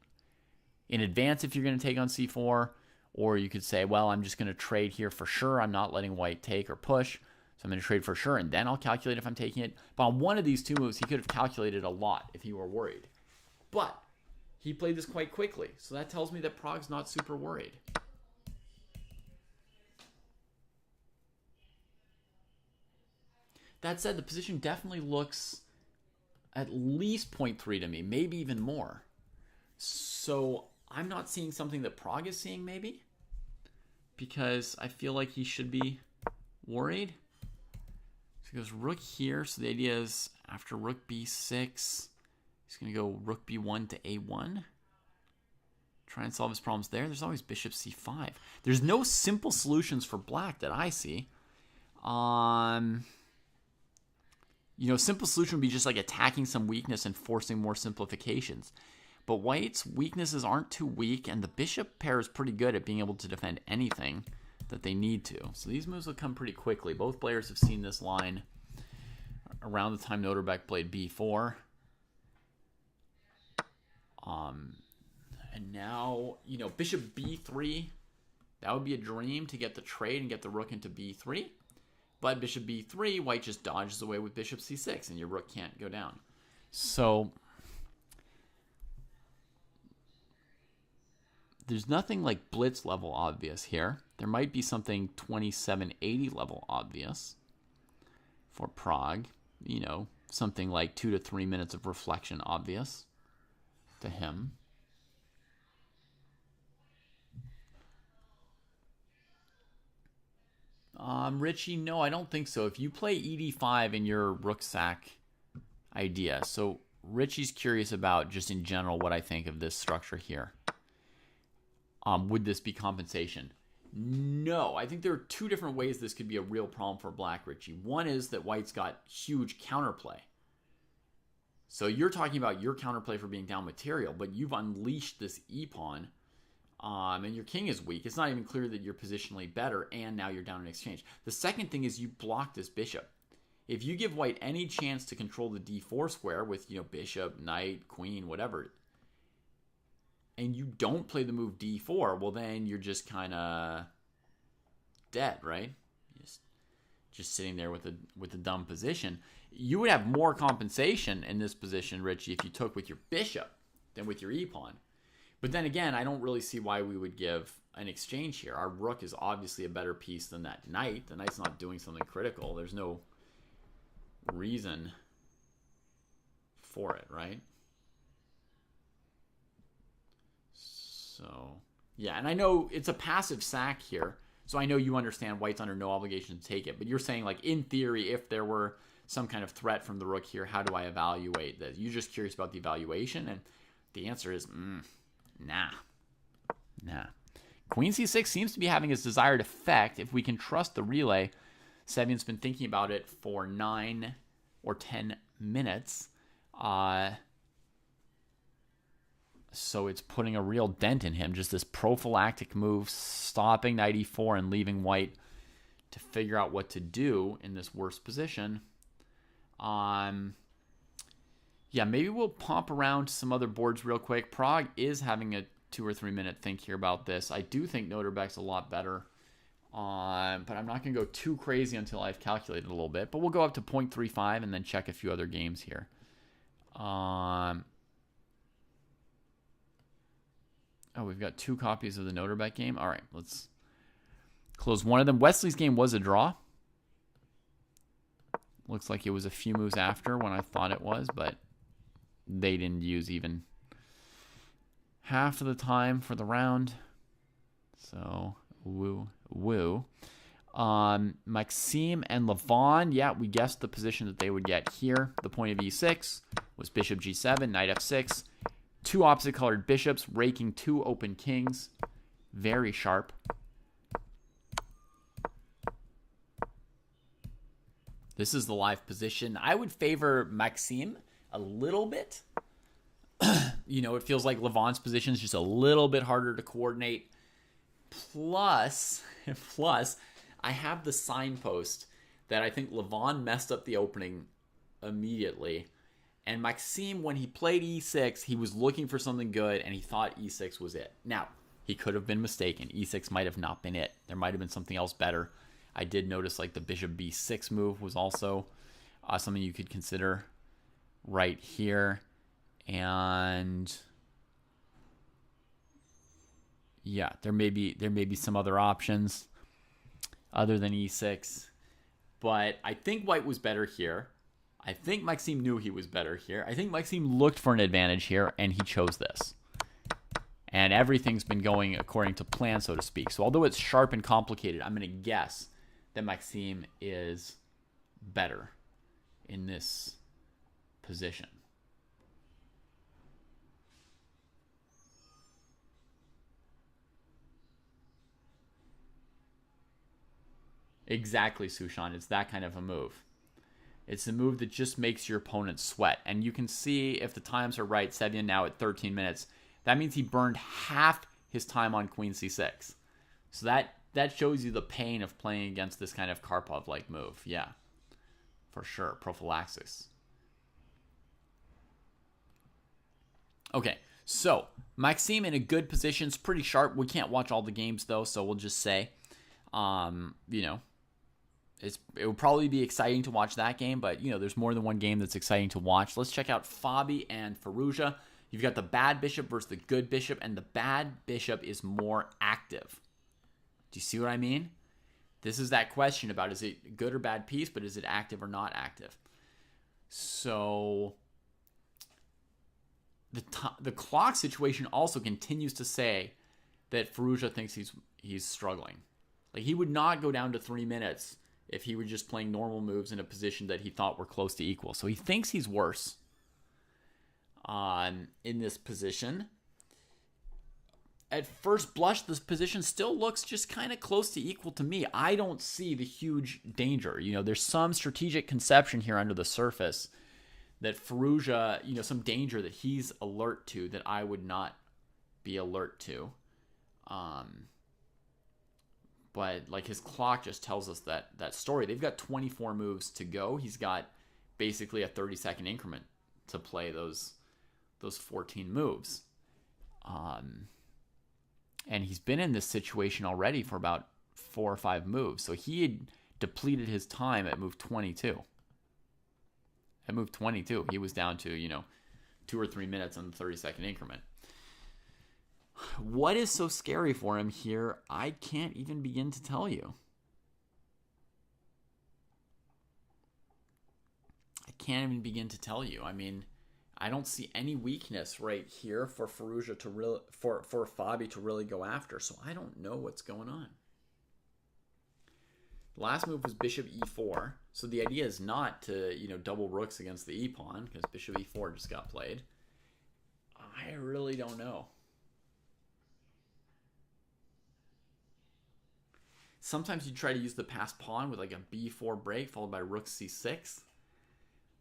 in advance if you're going to take on c4, or you could say, well, I'm just going to trade here for sure. I'm not letting white take or push. So I'm going to trade for sure, and then I'll calculate if I'm taking it. But on one of these two moves, he could have calculated a lot if he were worried. But he played this quite quickly. So that tells me that Pragg's not super worried. That said, the position definitely looks at least 0.3 to me, maybe even more. So I'm not seeing something that Pragg is seeing, maybe, because I feel like he should be worried. So he goes rook here. So the idea is after rook b6, he's going to go rook b1 to a1. Try and solve his problems there. There's always bishop c5. There's no simple solutions for black that I see. Simple solution would be just like attacking some weakness and forcing more simplifications. But white's weaknesses aren't too weak, and the bishop pair is pretty good at being able to defend anything that they need to. So these moves will come pretty quickly. Both players have seen this line around the time Nodirbek played b4. And now, bishop b3, that would be a dream to get the trade and get the rook into b3. But bishop b3, white just dodges away with bishop c6, and your rook can't go down. So there's nothing like blitz level obvious here. There might be something 2780 level obvious for Pragg. Something like 2 to 3 minutes of reflection obvious to him. Richie, no, I don't think so. If you play ed5 in your rook sack idea, so Richie's curious about just in general what I think of this structure here. Would this be compensation? No, I think there are two different ways this could be a real problem for black, Richie. One is that white's got huge counterplay. So you're talking about your counterplay for being down material, but you've unleashed this e-pawn, and your king is weak. It's not even clear that you're positionally better, and now you're down in exchange. The second thing is you block this bishop. If you give white any chance to control the d4 square with, bishop, knight, queen, whatever, and you don't play the move d4, well, then you're just kind of dead, right? Just sitting there with a dumb position. You would have more compensation in this position, Richie, if you took with your bishop than with your e-pawn. But then again, I don't really see why we would give an exchange here. Our rook is obviously a better piece than that knight. The knight's not doing something critical. There's no reason for it, right? So, yeah, and I know it's a passive sack here, so I know you understand white's under no obligation to take it, but you're saying, like, in theory, if there were some kind of threat from the rook here, how do I evaluate this? You're just curious about the evaluation, and the answer is, nah. Queen c6 seems to be having its desired effect, if we can trust the relay. Sevian's been thinking about it for 9 or 10 minutes. So it's putting a real dent in him. Just this prophylactic move, stopping knight e4 and leaving white to figure out what to do in this worst position. Yeah, maybe we'll pop around to some other boards real quick. Pragg is having a 2 or 3 minute think here about this. I do think Nodirbek's a lot better. But I'm not going to go too crazy until I've calculated a little bit. But we'll go up to 0.35 and then check a few other games here. Oh, we've got 2 copies of the Nodirbek game. All right, let's close one of them. Wesley's game was a draw. Looks like it was a few moves after when I thought it was, but they didn't use even half of the time for the round. So, woo. Maxime and Levon, yeah, we guessed the position that they would get here. The point of e6 was bishop g7, knight f6. Two opposite colored bishops, raking two open kings. Very sharp. This is the live position. I would favor Maxime a little bit. You know, it feels like Levon's position is just a little bit harder to coordinate. Plus, I have the signpost that I think Levon messed up the opening immediately. And Maxime, when he played e6, he was looking for something good, and he thought e6 was it. Now, he could have been mistaken. e6 might have not been it. There might have been something else better. I did notice like the bishop b6 move was also something you could consider right here. And yeah, there may be some other options other than e6. But I think white was better here. I think Maxime knew he was better here. I think Maxime looked for an advantage here, and he chose this. And everything's been going according to plan, so to speak. So although it's sharp and complicated, I'm going to guess that Maxime is better in this position. Exactly, Sushan. It's that kind of a move. It's a move that just makes your opponent sweat. And you can see if the times are right, Sevian now at 13 minutes. That means he burned half his time on queen c6. So that shows you the pain of playing against this kind of Karpov-like move. Yeah, for sure. Prophylaxis. Okay, so Maxime in a good position. It's pretty sharp. We can't watch all the games, though, so we'll just say, you know, it would probably be exciting to watch that game, but, you know, there's more than one game that's exciting to watch. Let's check out Fabi and Firouzja. You've got the bad bishop versus the good bishop, and the bad bishop is more active. Do you see what I mean? This is that question about is it good or bad piece, but is it active or not active? So the clock situation also continues to say that Firouzja thinks he's struggling. Like, he would not go down to 3 minutes if he were just playing normal moves in a position that he thought were close to equal. So he thinks he's worse in this position. At first blush, this position still looks just kind of close to equal to me. I don't see the huge danger. You know, there's some strategic conception here under the surface that Firouzja, you know, some danger that he's alert to that I would not be alert to. But like his clock just tells us that story. They've got 24 moves to go. He's got basically a 30-second increment to play those 14 moves. And he's been in this situation already for about 4 or 5 moves. So he had depleted his time at move 22. At move 22, he was down to, you know, 2 or 3 minutes on the 30-second increment. What is so scary for him here? I can't even begin to tell you. I can't even begin to tell you. I mean, I don't see any weakness right here for Firouzja to really, for Fabi to really go after. So I don't know what's going on. Last move was bishop e4. So the idea is not to, you know, double rooks against the e-pawn because bishop e4 just got played. I really don't know. Sometimes you try to use the passed pawn with like a b4 break followed by rook c6.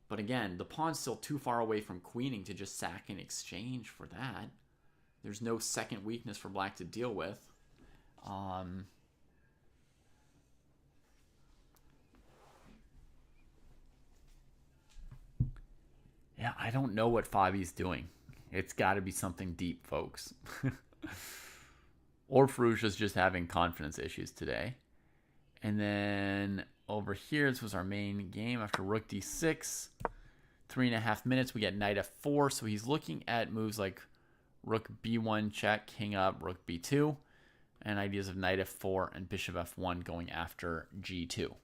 But again, the pawn's still too far away from queening to just sack in exchange for that. There's no second weakness for black to deal with. Yeah, I don't know what Fabi's doing. It's got to be something deep, folks. Or Firouzja's just having confidence issues today. And then over here, this was our main game. After rook d6, 3.5 minutes, we get knight f4. So he's looking at moves like rook b1 check, king up, rook b2, and ideas of knight f4 and bishop f1 going after g2.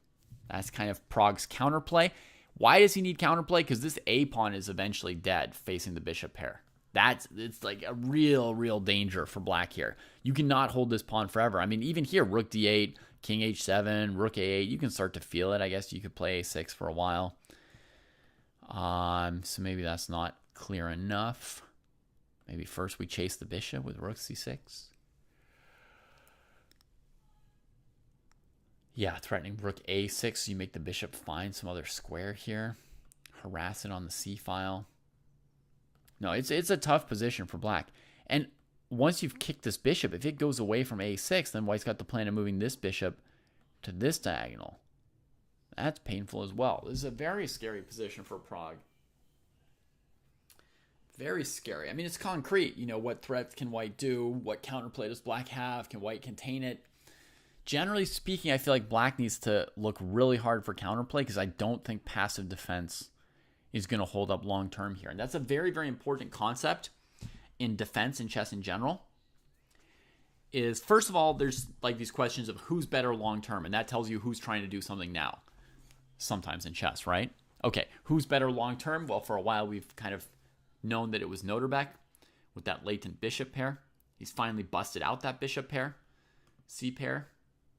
That's kind of Pragg's counterplay. Why does he need counterplay? Because this A pawn is eventually dead facing the bishop pair. It's like a real danger for black here. You cannot hold this pawn forever. I mean, even here, rook d8, king h7, rook a8, you can start to feel it. I guess you could play a6 for a while. So maybe that's not clear enough. Maybe first we chase the bishop with rook c6. Yeah, threatening rook a6, so you make the bishop find some other square here. Harass it on the c file. No, it's a tough position for black. And once you've kicked this bishop, if it goes away from a6, then white's got the plan of moving this bishop to this diagonal. That's painful as well. This is a very scary position for Pragg. Very scary. I mean, it's concrete. You know, what threats can white do? What counterplay does black have? Can white contain it? Generally speaking, I feel like black needs to look really hard for counterplay because I don't think passive defense is going to hold up long term here. And that's a very, very important concept in defense and chess in general. Is first of all, there's like these questions of who's better long term, and that tells you who's trying to do something now. Sometimes in chess, right? Okay, who's better long term? Well, for a while we've kind of known that it was Nodirbek with that latent bishop pair. He's finally busted out that bishop pair, C pair.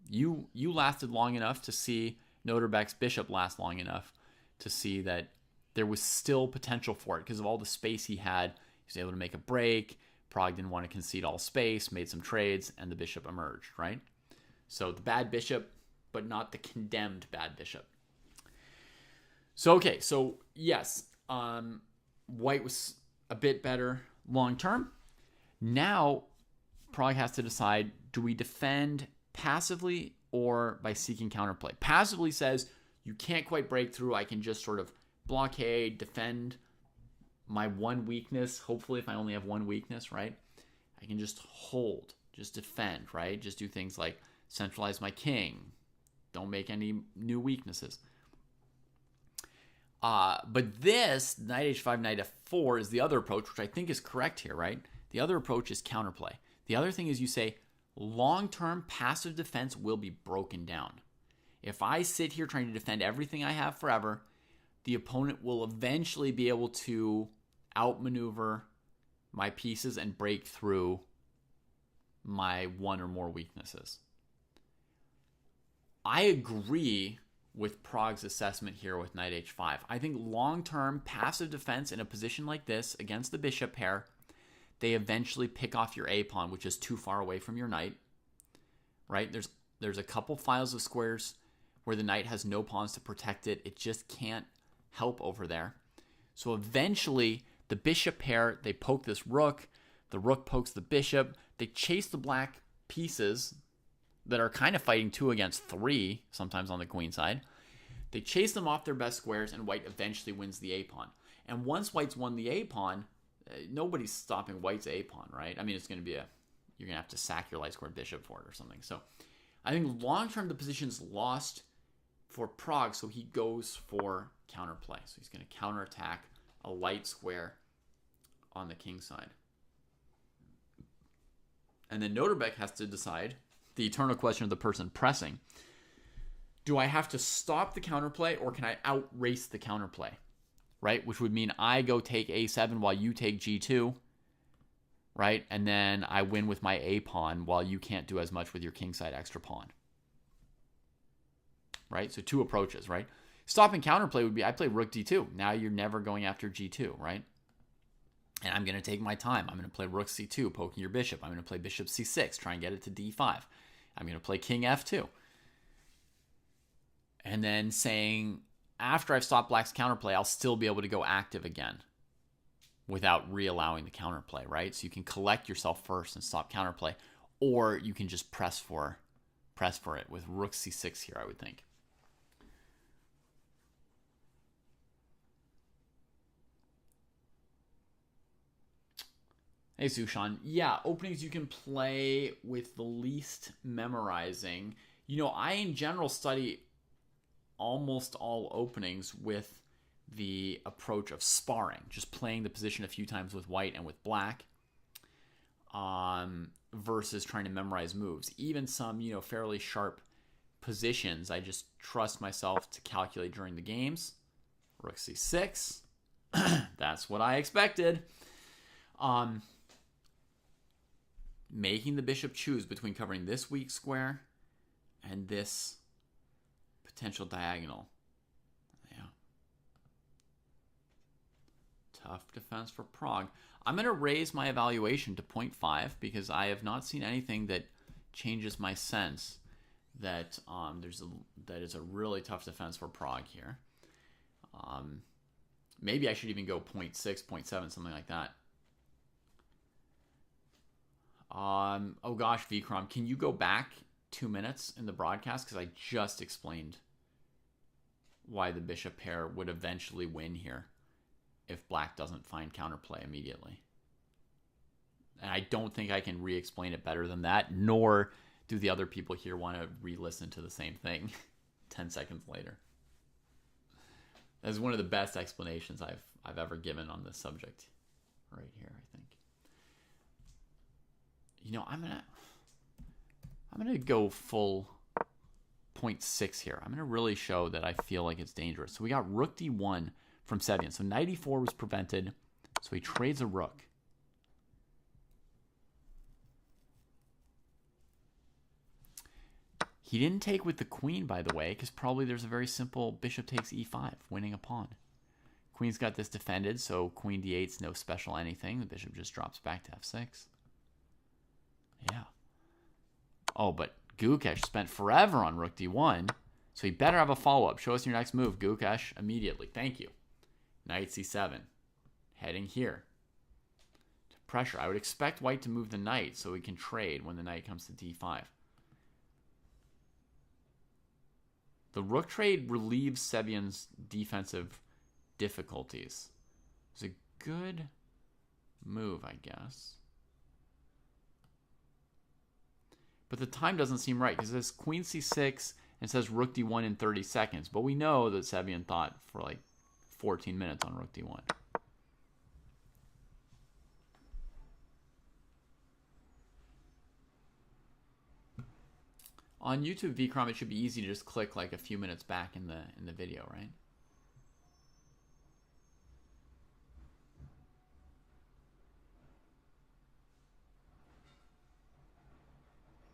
You lasted long enough to see Nodirbek's bishop last long enough to see that there was still potential for it because of all the space he had. He was able to make a break. Pragg didn't want to concede all space, made some trades, and the bishop emerged, right? So the bad bishop, but not the condemned bad bishop. So, okay, so yes, white was a bit better long term. Now, Pragg has to decide, do we defend passively or by seeking counterplay? Passively says, you can't quite break through. I can just sort of blockade, defend my one weakness. Hopefully, if I only have one weakness, right? I can just hold, just defend, right? Just do things like centralize my king. Don't make any new weaknesses. But this, knight h5, knight f4 is the other approach, which I think is correct here, right? The other approach is counterplay. The other thing is you say, long-term passive defense will be broken down. If I sit here trying to defend everything I have forever, the opponent will eventually be able to outmaneuver my pieces and break through my one or more weaknesses. I agree with Pragg's assessment here with knight h5. I think long-term passive defense in a position like this against the bishop pair, they eventually pick off your a-pawn, which is too far away from your knight, right? There's a couple files of squares where the knight has no pawns to protect it. It just can't help over there. So eventually, the bishop pair, they poke this rook. The rook pokes the bishop. They chase the black pieces that are kind of fighting 2 against 3, sometimes on the queen side. They chase them off their best squares, and white eventually wins the a-pawn. And once white's won the a-pawn, nobody's stopping white's a-pawn, right? I mean, it's going to be you're going to have to sack your light squared bishop for it or something. So I think long-term the position's lost for Pragg, so he goes for counterplay. So he's going to counterattack a light square on the king side. And then Nodirbek has to decide the eternal question of the person pressing. Do I have to stop the counterplay or can I outrace the counterplay? Right? Which would mean I go take a7 while you take g2. Right? And then I win with my a-pawn while you can't do as much with your kingside extra pawn. Right? So 2 approaches, right? Stopping counterplay would be I play rook d2. Now you're never going after g2, right? And I'm going to take my time. I'm going to play rook c2, poking your bishop. I'm going to play bishop c6, try and get it to d5. I'm going to play king f2. And then saying, after I've stopped black's counterplay, I'll still be able to go active again without re-allowing the counterplay, right? So you can collect yourself first and stop counterplay, or you can just press for it with rook c6 here, I would think. Hey, Sushan. Yeah, openings you can play with the least memorizing. You know, I in general study almost all openings with the approach of sparring, just playing the position a few times with white and with black, versus trying to memorize moves. Even some, you know, fairly sharp positions, I just trust myself to calculate during the games. Rook c6. That's what I expected. Making the bishop choose between covering this weak square and this potential diagonal. Yeah. Tough defense for Pragg. I'm going to raise my evaluation to 0.5 because I have not seen anything that changes my sense that that is a really tough defense for Pragg here. Maybe I should even go 0.6, 0.7, something like that. Oh gosh, Vikram, can you go back 2 minutes in the broadcast? Because I just explained why the bishop pair would eventually win here if black doesn't find counterplay immediately. And I don't think I can re-explain it better than that, nor do the other people here want to re-listen to the same thing 10 seconds later. That's one of the best explanations I've ever given on this subject right here, I think. You know, I'm gonna go full 0.6 here. I'm gonna really show that I feel like it's dangerous. So we got rook d1 from Sevian. So knight e4 was prevented. So he trades a rook. He didn't take with the queen, by the way, because probably there's a very simple bishop takes e5, winning a pawn. Queen's got this defended, so queen d8's no special anything. The bishop just drops back to f6. Yeah. Oh, but Gukesh spent forever on rook d1, so he better have a follow-up. Show us your next move, Gukesh, immediately. Thank you. Knight c7. Heading here. To pressure. I would expect white to move the knight so we can trade when the knight comes to d5. The rook trade relieves Sevian's defensive difficulties. It's a good move, I guess. But the time doesn't seem right because this queen c6 and says rook d1 in 30 seconds. But we know that Sevian thought for like 14 minutes on rook d1. On YouTube, Vikram, it should be easy to just click like a few minutes back in the video, right?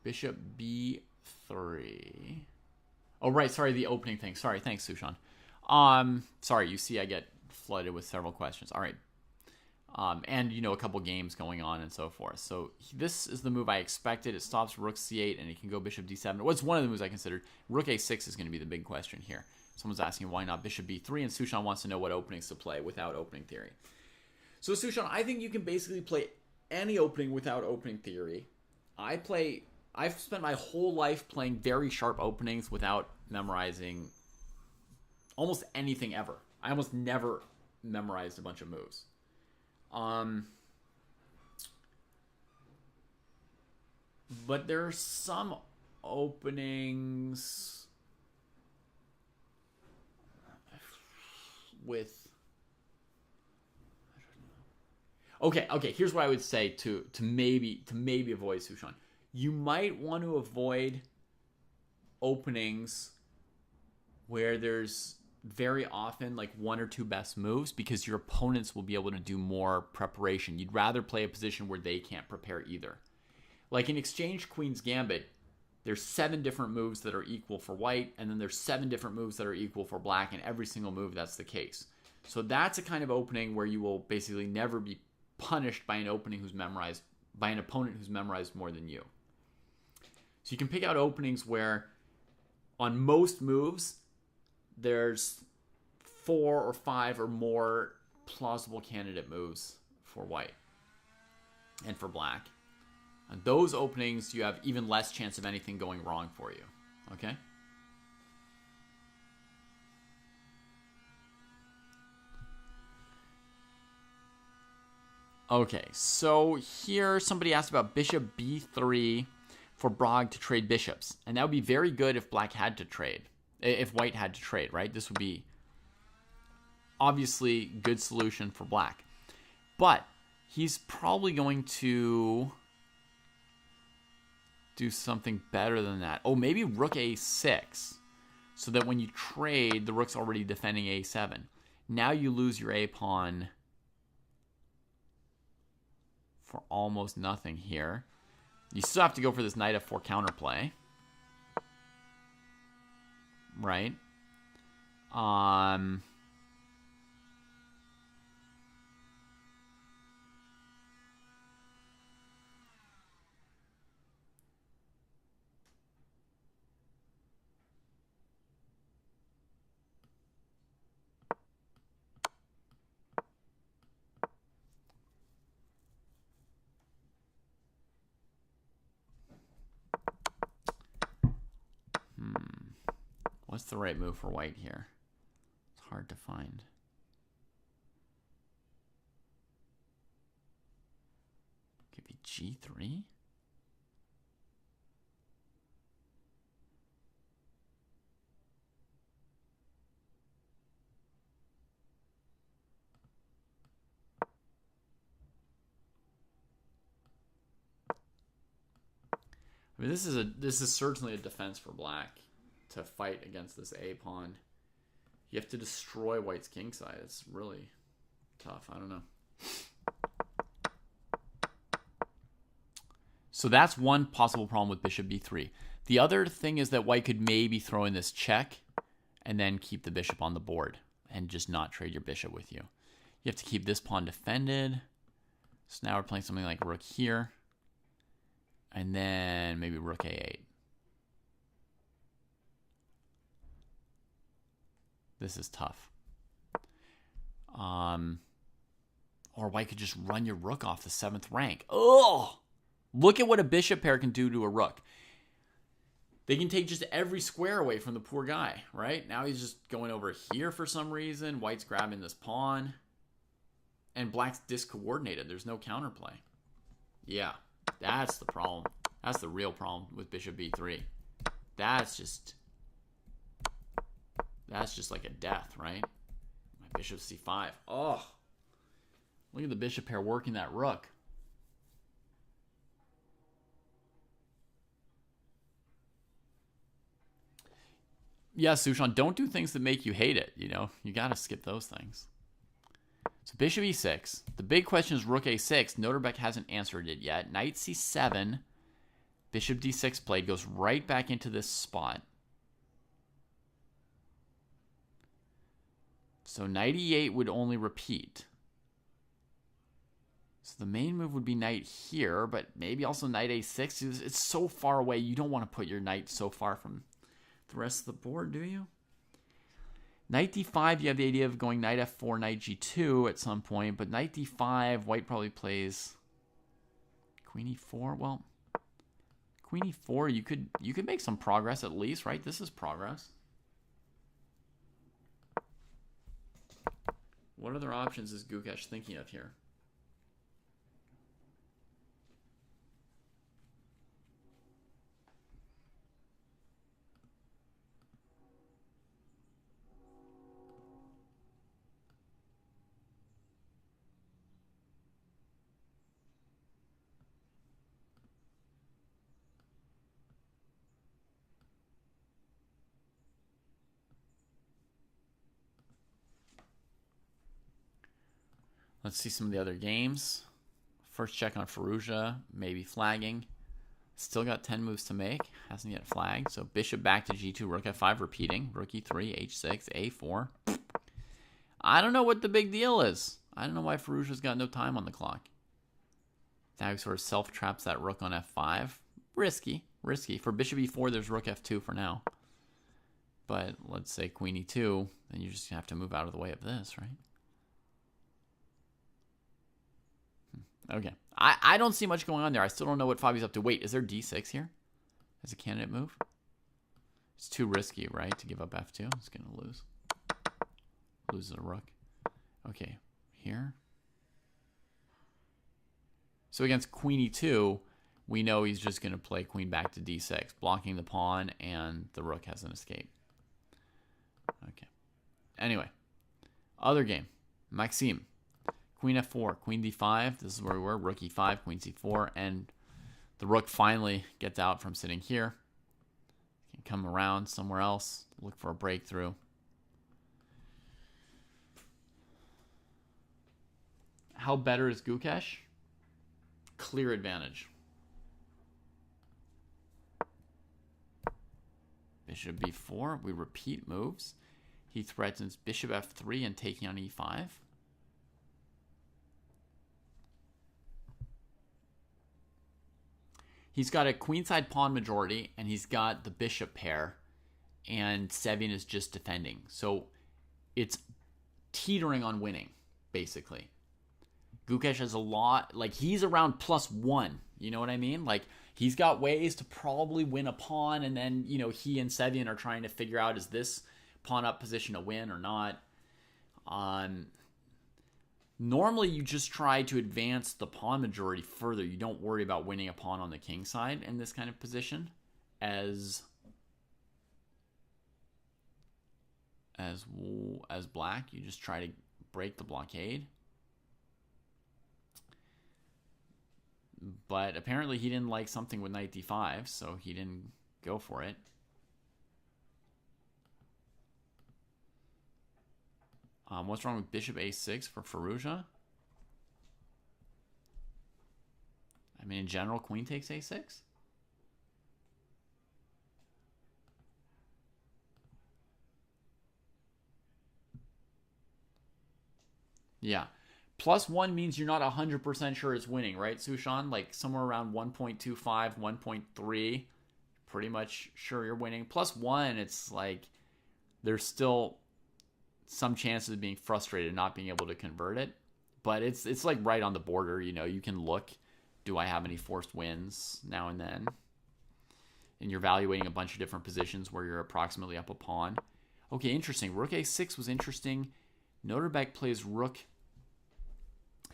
Bishop b3. Oh, right. Sorry, the opening thing. Sorry. Thanks, Sushan. Sorry, you see I get flooded with several questions. All right. And, you know, a couple games going on and so forth. So this is the move I expected. It stops rook c8, and it can go bishop d7. What's one of the moves I considered? Rook a6 is going to be the big question here. Someone's asking why not bishop b3, and Sushan wants to know what openings to play without opening theory. So, Sushan, I think you can basically play any opening without opening theory. I've spent my whole life playing very sharp openings without memorizing almost anything ever. I almost never memorized a bunch of moves. But there are some openings with... Okay, here's what I would say to maybe avoid Sushan. You might want to avoid openings where there's very often like one or two best moves because your opponents will be able to do more preparation. You'd rather play a position where they can't prepare either. Like in Exchange Queen's Gambit, there's 7 different moves that are equal for white, and then there's 7 different moves that are equal for black, and every single move that's the case. So that's a kind of opening where you will basically never be punished by an opponent who's memorized more than you. So you can pick out openings where on most moves there's 4 or 5 or more plausible candidate moves for white and for black. And those openings, you have even less chance of anything going wrong for you. Okay? Okay, so here somebody asked about bishop b3 for Pragg to trade bishops. And that would be very good if black had to trade. If white had to trade, right? This would be obviously good solution for black. But he's probably going to do something better than that. Oh, maybe rook a6. So that when you trade, the rook's already defending a7. Now you lose your A-pawn for almost nothing here. You still have to go for this knight f4 counterplay. Right? What's the right move for white here? It's hard to find. Could be G3. I mean, this is certainly a defense for black to fight against this A pawn. You have to destroy white's king side. It's really tough. I don't know. So that's one possible problem with bishop b3. The other thing is that white could maybe throw in this check and then keep the bishop on the board and just not trade your bishop with you. You have to keep this pawn defended. So now we're playing something like rook here. And then maybe rook a8. This is tough. Or white could just run your rook off the 7th rank. Oh! Look at what a bishop pair can do to a rook. They can take just every square away from the poor guy, right? Now he's just going over here for some reason. White's grabbing this pawn. And black's discoordinated. There's no counterplay. Yeah, that's the problem. That's the real problem with bishop b3. That's just like a death, right? My bishop c5. Oh, look at the bishop pair working that rook. Yeah, Sushan, don't do things that make you hate it. You know, you got to skip those things. So bishop e6. The big question is rook a6. Nodirbek hasn't answered it yet. Knight c7. Bishop d6 played. Goes right back into this spot. So knight e8 would only repeat. So the main move would be knight here, but maybe also knight a6. It's so far away. You don't want to put your knight so far from the rest of the board, do you? Knight d5, you have the idea of going knight f4, knight g2 at some point, but knight d5, white probably plays queen e4. Well, queen e4, you could make some progress at least, right? This is progress. What other options is Gukesh thinking of here? Let's see some of the other games. First check on Firouzja, maybe flagging. Still got 10 moves to make. Hasn't yet flagged. So bishop back to g2, rook f5 repeating. Rook e3, h6, a4. I don't know what the big deal is. I don't know why Firouzja's got no time on the clock. Now he sort of self-traps that rook on f5. Risky. Risky. For bishop e4, there's rook f2 for now. But let's say queen e2, then you just have to move out of the way of this, right? Okay. I don't see much going on there. I still don't know what Fabi's up to. Wait, is there d6 here as a candidate move? It's too risky, right, to give up f2. It's going to lose. Loses a rook. Okay, here. So against queen e2, we know he's just going to play queen back to d6, blocking the pawn, and the rook has an escape. Okay. Anyway, other game. Maxime. Queen f4, queen d5. This is where we were. Rook e5, queen c4, and the rook finally gets out from sitting here. Can come around somewhere else, look for a breakthrough. How better is Gukesh? Clear advantage. Bishop b4. We repeat moves. He threatens bishop f3 and taking on e5. He's got a queenside pawn majority, and he's got the bishop pair, and Sevian is just defending. So it's teetering on winning, basically. Gukesh has a lot, like, he's around +1, you know what I mean? Like, he's got ways to probably win a pawn, and then, you know, he and Sevian are trying to figure out, is this pawn up position a win or not? Normally, you just try to advance the pawn majority further. You don't worry about winning a pawn on the king side in this kind of position. As black, you just try to break the blockade. But apparently he didn't like something with knight d5, so he didn't go for it. What's wrong with bishop a6 for Firouzja? I mean, in general, queen takes a6. Yeah. +1 means you're not 100% sure it's winning, right, Sushan? Like somewhere around 1.25, 1.3, pretty much sure you're winning. +1, it's like there's still some chances of being frustrated, not being able to convert it. But it's like right on the border, you know. You can look, do I have any forced wins now and then? And you're evaluating a bunch of different positions where you're approximately up a pawn. Okay, interesting. Rook a6 was interesting. Nodirbek plays rook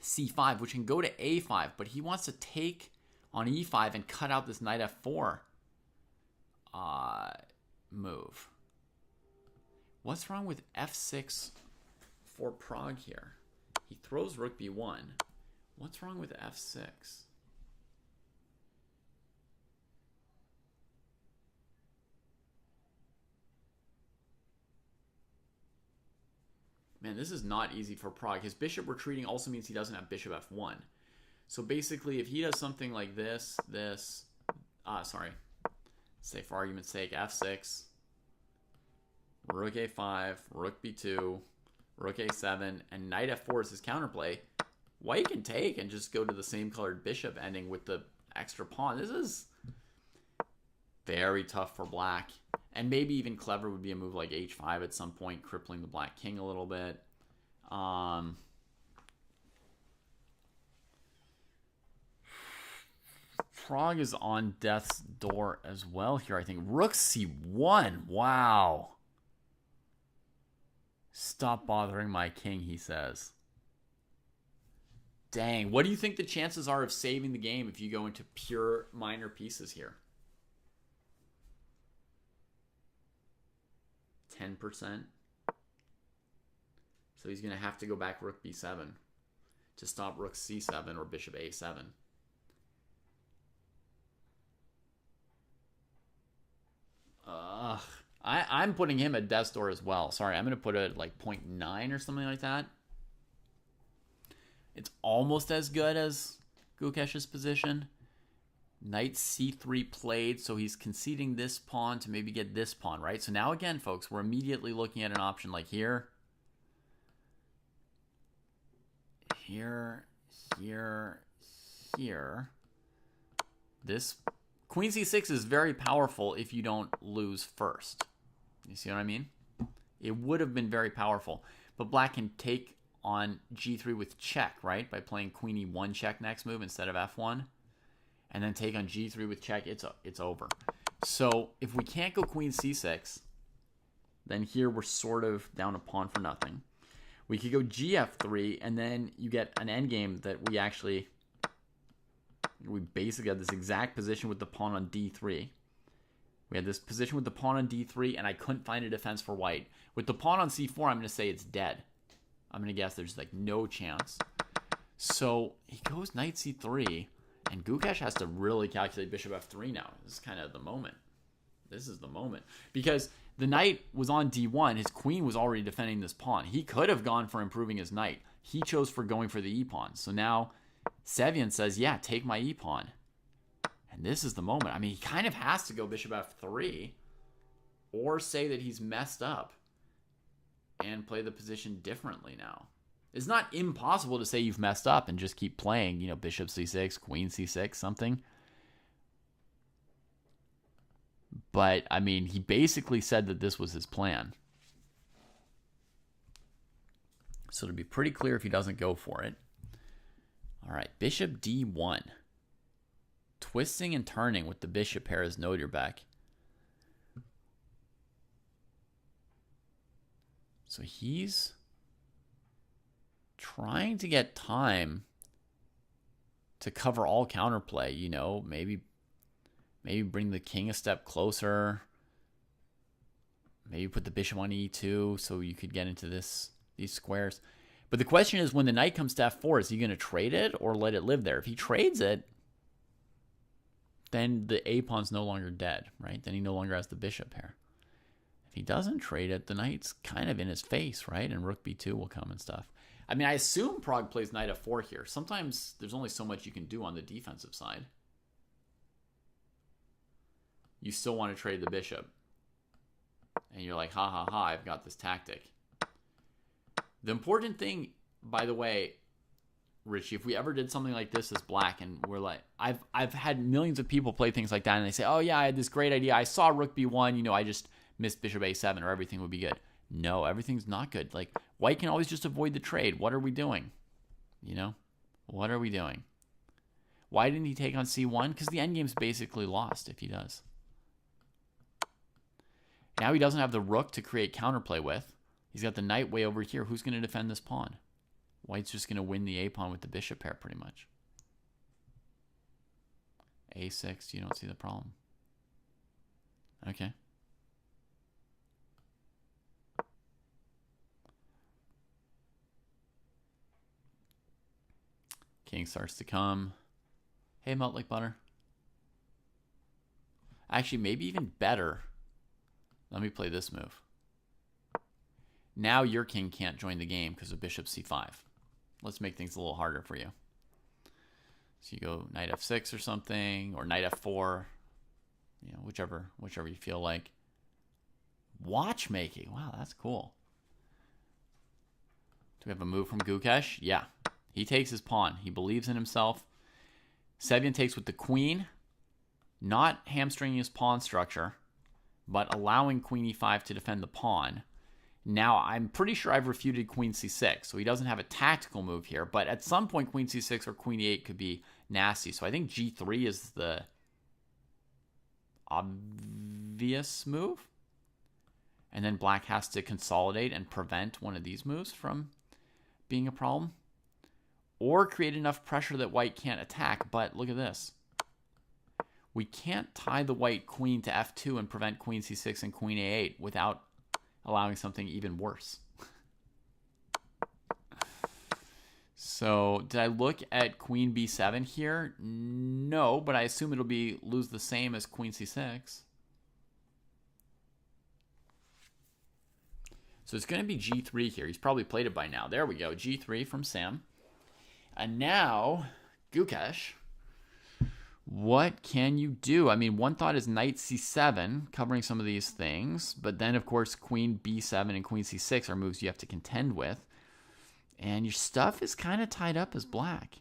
c5, which can go to a5, but he wants to take on e5 and cut out this knight f4 move. What's wrong with f6 for Pragg here? He throws rook b1. What's wrong with f6? Man, this is not easy for Pragg. His bishop retreating also means he doesn't have bishop f1. So basically, if he does something like this, say for argument's sake, f6, rook a5, rook b2, rook a7, and knight f4 is his counterplay, white can take and just go to the same colored bishop, ending with the extra pawn. This is very tough for black. And maybe even clever would be a move like h5 at some point, crippling the black king a little bit. Pragg is on death's door as well here, I think. Rook c1. Wow. Stop bothering my king, he says. Dang. What do you think the chances are of saving the game if you go into pure minor pieces here? 10%. So he's going to have to go back rook b7 to stop rook c7 or bishop a7. I'm putting him at death's door as well. Sorry, I'm going to put it at like 0.9 or something like that. It's almost as good as Gukesh's position. Knight c3 played, so he's conceding this pawn to maybe get this pawn, right? So now again, folks, we're immediately looking at an option like here. Here. This queen c6 is very powerful if you don't lose first. You see what I mean? It would have been very powerful. But black can take on g3 with check, right? By playing queen e1 check next move instead of f1. And then take on g3 with check, it's over. So if we can't go queen c6, then here we're sort of down a pawn for nothing. We could go gf3, and then you get an endgame that we basically had this exact position with the pawn on d3. We had this position with the pawn on d3, and I couldn't find a defense for white. With the pawn on c4, I'm going to say it's dead. I'm going to guess there's like no chance. So he goes knight c3, and Gukesh has to really calculate bishop f3 now. This is kind of the moment. This is the moment. Because the knight was on d1. His queen was already defending this pawn. He could have gone for improving his knight. He chose for going for the e-pawn. So now Sevian says, yeah, take my e-pawn. And this is the moment. I mean, he kind of has to go bishop f3 or say that he's messed up and play the position differently now. It's not impossible to say you've messed up and just keep playing, you know, bishop c6, queen c6, something. But, I mean, he basically said that this was his plan. So it'll be pretty clear if he doesn't go for it. All right, bishop d1. Twisting and turning with the bishop pair is Nodirbek. So he's trying to get time to cover all counterplay, you know, maybe bring the king a step closer. Maybe put the bishop on e2 so you could get into these squares. But the question is, when the knight comes to f4, is he going to trade it or let it live there? If he trades it, then the a-pawn's no longer dead, right? Then he no longer has the bishop pair. If he doesn't trade it, the knight's kind of in his face, right? And rook b2 will come and stuff. I mean, I assume Pragg plays knight f4 here. Sometimes there's only so much you can do on the defensive side. You still want to trade the bishop. And you're like, ha ha ha, I've got this tactic. The important thing, by the way, Richie, if we ever did something like this as black, and we're like, I've had millions of people play things like that, and they say, oh yeah, I had this great idea. I saw rook b1, you know, I just missed bishop a7, or everything would be good. No, everything's not good. Like, white can always just avoid the trade. What are we doing? You know? What are we doing? Why didn't he take on c1? Because the endgame's basically lost if he does. Now he doesn't have the rook to create counterplay with. He's got the knight way over here. Who's going to defend this pawn? White's just going to win the a-pawn with the bishop pair pretty much. a6, you don't see the problem. Okay. King starts to come. Hey, melt like butter. Actually, maybe even better. Let me play this move. Now your king can't join the game because of bishop c5. Let's make things a little harder for you. So you go knight f6 or something, or knight f4. You know, whichever you feel like. Watchmaking. Wow, that's cool. Do we have a move from Gukesh? Yeah. He takes his pawn. He believes in himself. Sevian takes with the queen, not hamstringing his pawn structure, but allowing queen e5 to defend the pawn. Now, I'm pretty sure I've refuted queen c6, so he doesn't have a tactical move here, but at some point queen c6 or queen e8 could be nasty. So I think g3 is the obvious move. And then black has to consolidate and prevent one of these moves from being a problem. Or create enough pressure that white can't attack, but look at this. We can't tie the white queen to f2 and prevent queen c6 and queen a8 without allowing something even worse. So, did I look at queen b7 here? No, but I assume it'll be lose the same as queen c6. So it's going to be g3 here. He's probably played it by now. There we go, g3 from Sam. And now, Gukesh, what can you do? I mean, one thought is knight c7, covering some of these things. But then, of course, queen b7 and queen c6 are moves you have to contend with. And your stuff is kind of tied up as black.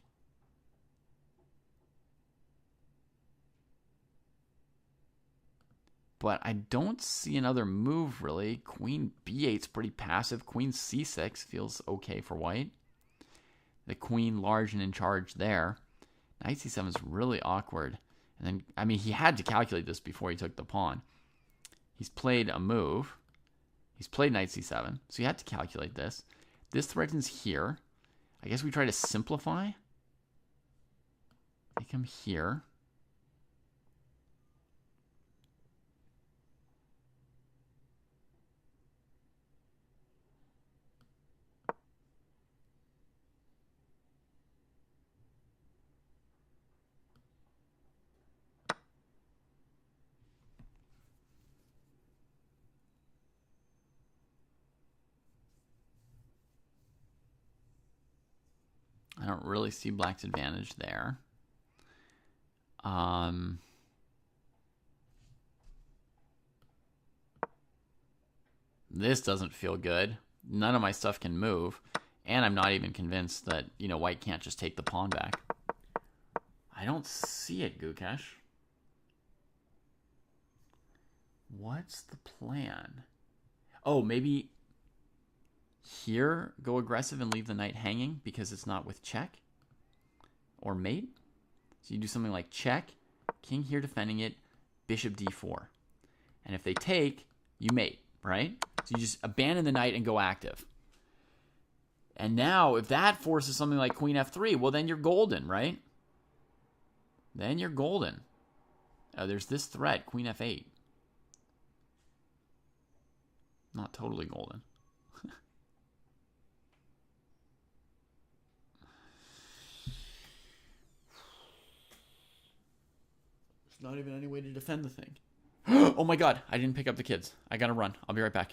But I don't see another move, really. Queen b8's pretty passive. Queen c6 feels okay for white. The queen large and in charge there. Knight c7 is really awkward. And then, I mean, he had to calculate this before he took the pawn. He's played a move. He's played knight c7, so he had to calculate this. This threatens here. I guess we try to simplify. They come here. I don't really see black's advantage there. This doesn't feel good. None of my stuff can move. And I'm not even convinced that, white can't just take the pawn back. I don't see it, Gukesh. What's the plan? Oh, maybe here go aggressive and leave the knight hanging because it's not with check? Or mate? So you do something like check, king here defending it, bishop d4. And if they take, you mate, right? So you just abandon the knight and go active. And now, if that forces something like queen f3, well, then you're golden, right? Then you're golden. There's this threat, queen f8. Not totally golden. There's not even any way to defend the thing. Oh my god, I didn't pick up the kids. I gotta run. I'll be right back.